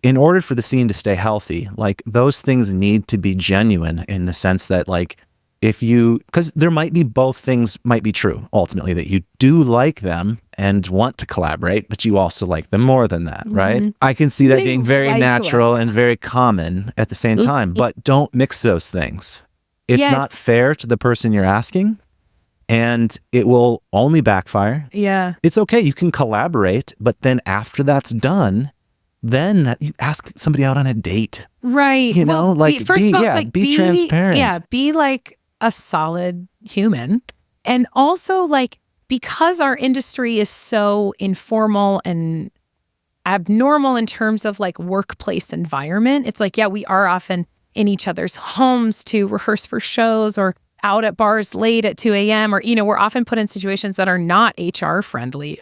S1: in order for the scene to stay healthy, like those things need to be genuine in the sense that like because there might be both things might be true ultimately, that you do like them and want to collaborate, but you also like them more than that, right? I can see that being very natural and very common at the same time, but don't mix those things. It's not fair to the person you're asking, and it will only backfire.
S2: yeah.
S1: It's okay. You can collaborate, but then after that's done, then you ask somebody out on a date.
S2: Right.
S1: You know, like,
S2: first
S1: be-
S2: of all,
S1: yeah,
S2: like,
S1: be transparent.
S2: Yeah. Be like a solid human. And also like, because our industry is so informal and abnormal in terms of like workplace environment, it's like, yeah, we are often in each other's homes to rehearse for shows or out at bars late at 2 a.m. or, we're often put in situations that are not HR friendly.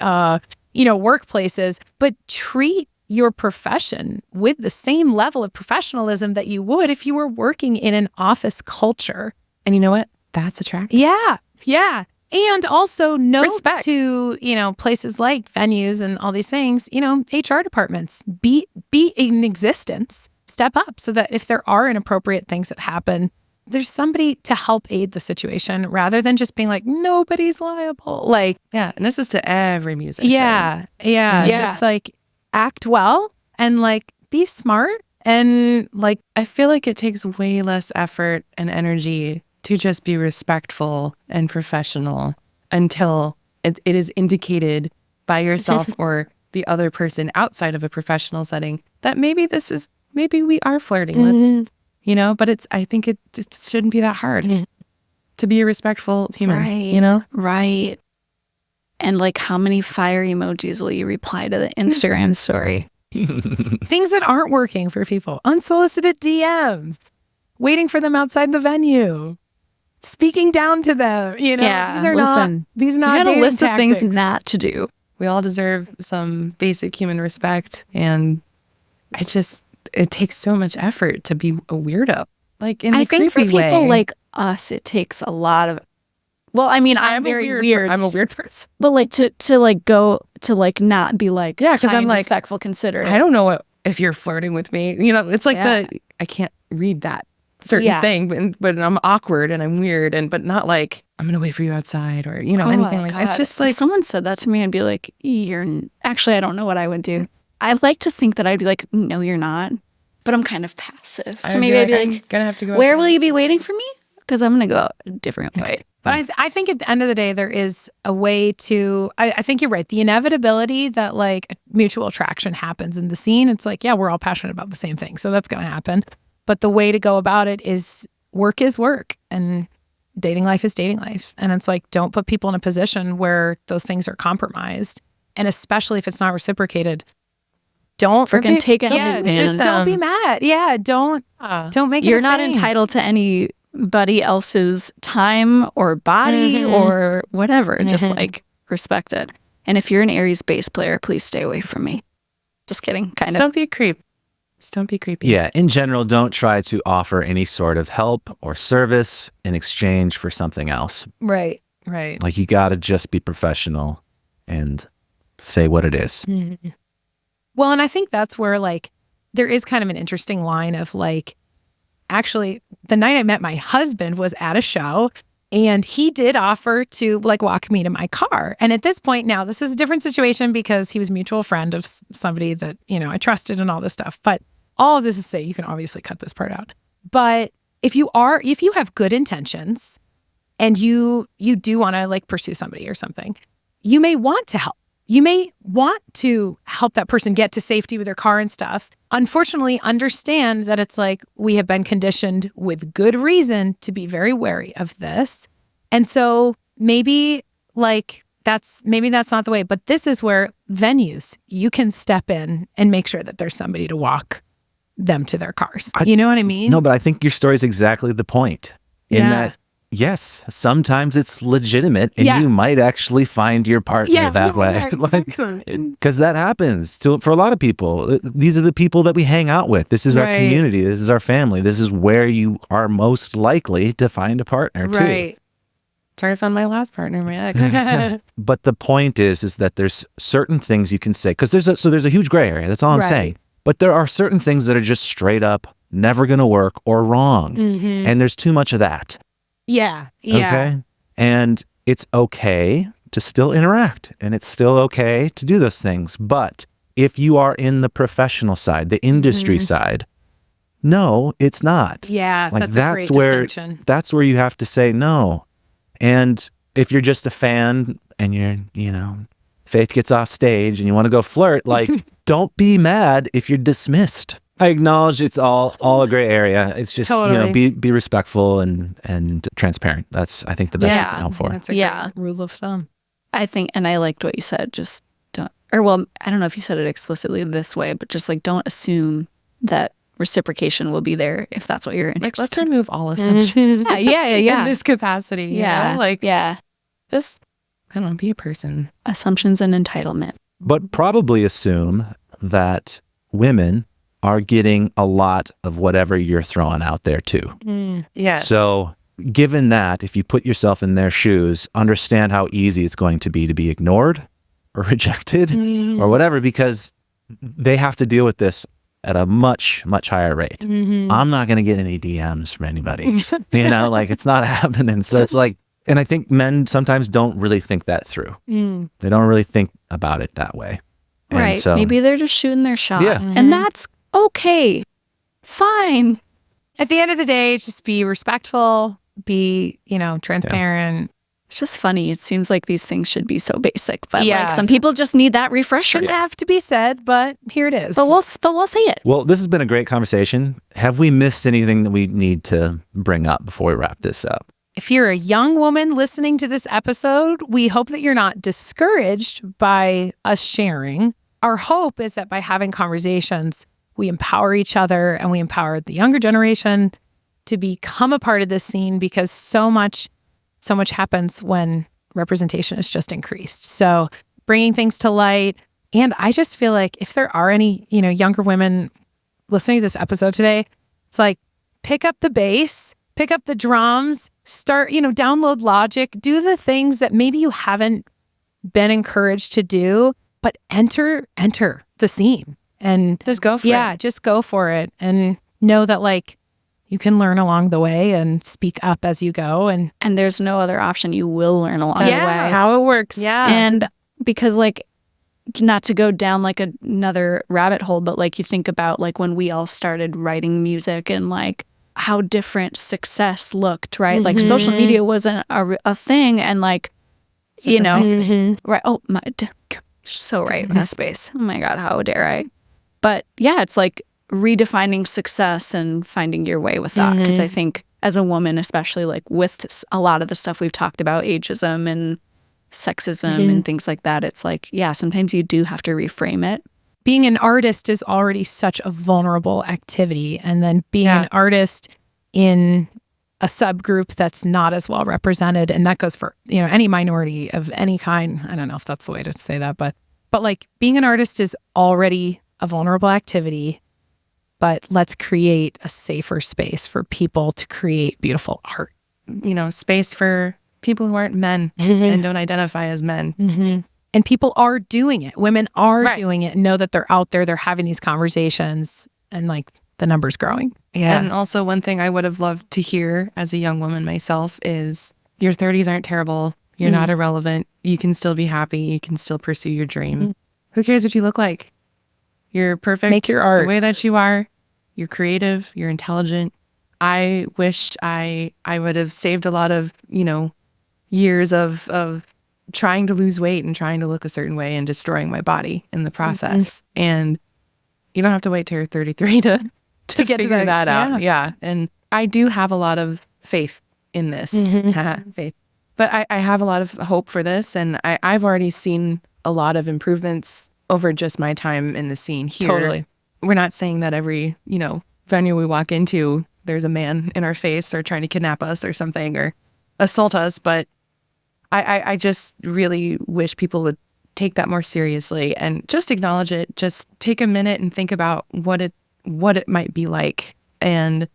S2: workplaces, but treat your profession with the same level of professionalism that you would if you were working in an office culture.
S4: And you know what? That's attractive.
S2: Yeah. Yeah. And also note
S4: Respect.
S2: to, places like venues and all these things, HR departments, be in existence, step up so that if there are inappropriate things that happen, there's somebody to help aid the situation rather than just being like, nobody's liable. Like,
S4: Yeah. And this is to every musician.
S2: yeah. Just like act well and like be smart. And like,
S4: I feel like it takes way less effort and energy to just be respectful and professional until it is indicated by yourself or the other person outside of a professional setting that maybe we are flirting. Let's, but I think it shouldn't be that hard to be a respectful human,
S3: Right. Right. And like, how many fire emojis will you reply to the Instagram story?
S2: things that aren't working for people, unsolicited DMs, waiting for them outside the venue, speaking down to them.
S3: Yeah,
S2: these are
S3: listen,
S2: these are
S3: You
S2: not
S3: got a
S2: dating
S3: list of
S2: tactics.
S3: things not to do.
S4: We all deserve some basic human respect. And it takes so much effort to be a weirdo. Like in
S3: I
S4: the
S3: think for
S4: creepy
S3: people
S4: way.
S3: like us, it takes a lot of. Well, I mean, I'm very weird,
S4: I'm a weird person.
S3: but like to like go to like not be like,
S4: Yeah, 'cause I'm
S3: kind,
S4: like,
S3: respectful, considerate.
S4: I don't know if you're flirting with me. It's like
S3: Yeah.
S4: I can't read that certain thing, but I'm awkward and I'm weird, but not like I'm gonna wait for you outside or anything like that. It's just
S3: If
S4: like
S3: someone said that to me, I'd be like, actually, I don't know what I would do. I like to think that I'd be like, no, you're not. But I'm kind of passive. So maybe I'd be
S4: I'm
S3: like,
S4: gonna have to go.
S3: where
S4: outside.
S3: will you be waiting for me? Because I'm going to go out a different way.
S2: But I think at the end of the day, there is a way to, I think you're right. The inevitability that like mutual attraction happens in the scene. It's like, yeah, we're all passionate about the same thing. So that's going to happen. But the way to go about it is work and dating life is dating life. And it's like, don't put people in a position where those things are compromised. And especially if it's not reciprocated, don't
S3: Freaking take a
S2: yeah,
S3: hit, man.
S2: just don't be mad. Yeah, don't make it
S3: You're
S2: a
S3: not
S2: thing.
S3: entitled to anybody else's time or body or whatever. Just like respect it. And if you're an Aries bass player, please stay away from me. Just kidding. Kind of.
S4: Don't be a creep. Just don't be creepy.
S1: Yeah, in general, don't try to offer any sort of help or service in exchange for something else.
S2: Right.
S1: Like, you got to just be professional and say what it is.
S2: Well, and I think that's where like there is kind of an interesting line of like, actually, the night I met my husband was at a show and he did offer to like walk me to my car. And at this point now, this is a different situation because he was a mutual friend of somebody that, I trusted and all this stuff. But all of this is to say, you can obviously cut this part out. But if you have good intentions and you do want to like pursue somebody or something, you may want to help. You may want to help that person get to safety with their car and stuff. Unfortunately, understand that it's like we have been conditioned with good reason to be very wary of this. And so maybe that's not the way. But this is where venues, you can step in and make sure that there's somebody to walk them to their cars. You know what I mean?
S1: No, but I think your story is exactly the point. In that, yes, sometimes it's legitimate and you might actually find your partner that way. Because that happens for a lot of people. These are the people that we hang out with. This is our community. This is our family. This is where you are most likely to find a partner too.
S2: Right.
S4: Trying to find my last partner, my ex.
S1: But the point is that there's certain things you can say, because there's a huge gray area. That's all I'm saying. But there are certain things that are just straight up never going to work or wrong. And there's too much of that.
S2: Yeah.
S1: Okay. And it's okay to still interact and it's still okay to do those things. But if you are in the professional side, the industry side, no, it's not.
S2: Yeah.
S1: Like
S2: that's a great distinction.
S1: That's where you have to say no. And if you're just a fan and you're, Faith gets off stage and you want to go flirt, like, don't be mad if you're dismissed. I acknowledge it's all a gray area. It's just, be respectful and transparent. That's, I think, the best you can hope for.
S2: That's a great rule of thumb.
S3: I think, and I liked what you said, just don't, or well, I don't know if you said it explicitly this way, but just like, don't assume that reciprocation will be there if that's what you're interested
S4: Like, let's remove all assumptions.
S3: Yeah.
S4: In this capacity.
S3: Just,
S4: I don't know, be a person.
S3: assumptions and entitlement.
S1: but probably assume that women are getting a lot of whatever you're throwing out there too.
S4: Yes.
S1: So given that, if you put yourself in their shoes, understand how easy it's going to be ignored or rejected or whatever, because they have to deal with this at a much, much higher rate. I'm not going to get any DMs from anybody, like it's not happening. So it's like, and I think men sometimes don't really think that through. They don't really think about it that way. And
S3: Right.
S1: so,
S3: Maybe they're just shooting their shot.
S1: Yeah.
S3: And that's okay. Fine.
S2: At the end of the day, just be respectful, be, transparent.
S3: It's just funny. It seems like these things should be so basic, but
S2: Yeah.
S3: like some people just need that refresher.
S2: Shouldn't have to be said, but here it is.
S3: But we'll say it.
S1: well, this has been a great conversation. Have we missed anything that we need to bring up before we wrap this up?
S2: If you're a young woman listening to this episode, we hope that you're not discouraged by us sharing. Our hope is that by having conversations, we empower each other and we empower the younger generation to become a part of this scene, because so much happens when representation is just increased. So bringing things to light. And I just feel like if there are any, younger women listening to this episode today, it's like, pick up the bass, pick up the drums, start, download Logic, do the things that maybe you haven't been encouraged to do, but enter the scene and
S4: Just go for it.
S2: Yeah, just go for it and know that you can learn along the way and speak up as you go. And
S3: there's no other option. You will learn along the way.
S2: how it works. Yeah.
S3: And because not to go down another rabbit hole, but you think about when we all started writing music and how different success looked, right? Social media wasn't a thing, and right? Oh my, so right, MySpace. Oh my God, how dare I? But yeah, it's redefining success and finding your way with that. Because I think as a woman, especially with a lot of the stuff we've talked about, ageism and sexism and things like that, it's sometimes you do have to reframe it.
S2: Being an artist is already such a vulnerable activity. And then being an artist in a subgroup that's not as well represented, and that goes for, any minority of any kind. I don't know if that's the way to say that, but being an artist is already a vulnerable activity, but let's create a safer space for people to create beautiful art.
S4: Space for people who aren't men and don't identify as men.
S2: And people are doing it. Women are doing it and know that they're out there, they're having these conversations, and the number's growing.
S4: Yeah. And also one thing I would have loved to hear as a young woman myself is your 30s aren't terrible. You're not irrelevant. You can still be happy. You can still pursue your dream. Who cares what you look like? You're perfect.
S2: Make your art
S4: the way that you are. You're creative. You're intelligent. I wished I would have saved a lot of, years of trying to lose weight and trying to look a certain way and destroying my body in the process. And you don't have to wait till you're 33 to get figure that out. Yeah. And I do have a lot of faith in this. Faith. But I have a lot of hope for this. And I've already seen a lot of improvements over just my time in the scene here.
S2: Totally.
S4: We're not saying that every, venue we walk into, there's a man in our face or trying to kidnap us or something or assault us. But I just really wish people would take that more seriously and just acknowledge it. Just take a minute and think about what it might be like and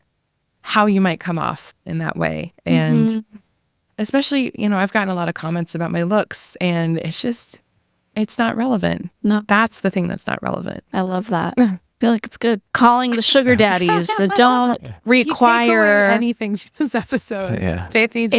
S4: how you might come off in that way. And especially, I've gotten a lot of comments about my looks, and it's not relevant.
S3: No.
S4: That's the thing that's not relevant.
S3: I love that. I feel like it's good. Calling the sugar daddies that don't require
S2: anything from this episode.
S1: Yeah.
S4: Faith needs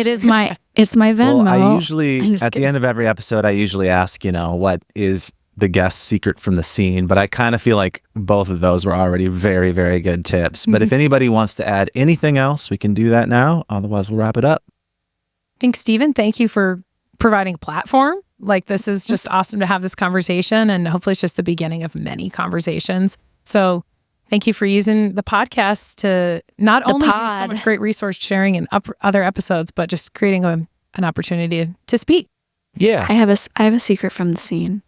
S3: it's my Venmo.
S1: Well, I
S3: I'm
S1: usually,
S3: just
S1: at the
S3: kidding.
S1: end of every episode, I usually ask, what is the guest's secret from the scene? But I kind of feel like both of those were already very, very good tips. But if anybody wants to add anything else, we can do that now. Otherwise, we'll wrap it up.
S2: I think, Stephen, thank you for providing a platform. This is just awesome to have this conversation, and hopefully it's just the beginning of many conversations. So thank you for using the podcast to not only do so much great resource sharing in other episodes, but just creating an opportunity to speak.
S1: Yeah.
S3: I have a secret from the scene.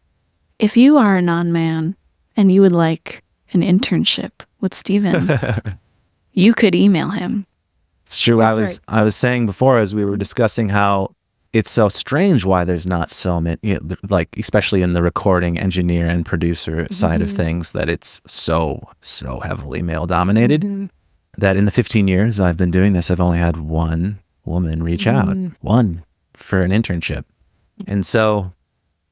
S3: If you are a non-man and you would like an internship with Stephen, you could email him.
S1: It's true. I was saying before, as we were discussing, how it's so strange why there's not so many, like, especially in the recording engineer and producer side of things, that it's so heavily male dominated, that in the 15 years I've been doing this, I've only had one woman reach out, one, for an internship. And so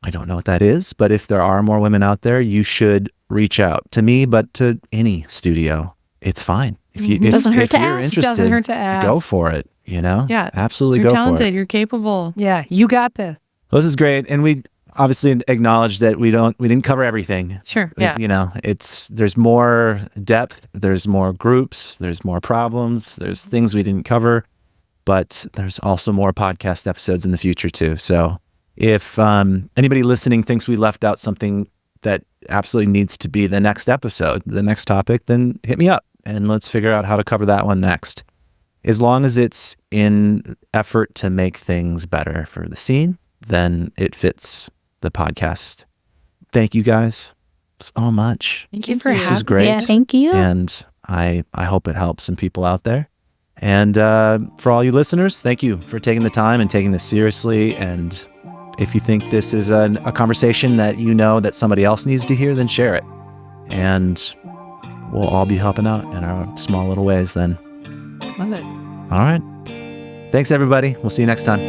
S1: I don't know what that is, but if there are more women out there, you should reach out to me, but to any studio. It's fine. If you're interested,
S2: Doesn't hurt to ask.
S1: go for it.
S2: Yeah,
S1: Absolutely
S4: You're
S1: go
S4: talented.
S1: for it.
S4: You're capable.
S2: Yeah, you got this.
S1: Well, this is great, and we obviously acknowledge that we didn't cover everything.
S2: Sure.
S4: Yeah.
S1: There's more depth, there's more groups, there's more problems, there's things we didn't cover, but there's also more podcast episodes in the future too. So if anybody listening thinks we left out something that absolutely needs to be the next episode, the next topic, then hit me up and let's figure out how to cover that one next. As long as it's in effort to make things better for the scene, then it fits the podcast. Thank you guys so much.
S2: Thank you for
S1: This
S2: having
S1: was great.
S3: Yeah, thank you.
S1: And I hope it helps some people out there. And for all you listeners, thank you for taking the time and taking this seriously. And if you think this is a conversation that you know that somebody else needs to hear, then share it. And we'll all be helping out in our small little ways then.
S2: Love it.
S1: All right. Thanks, everybody. We'll see you next time.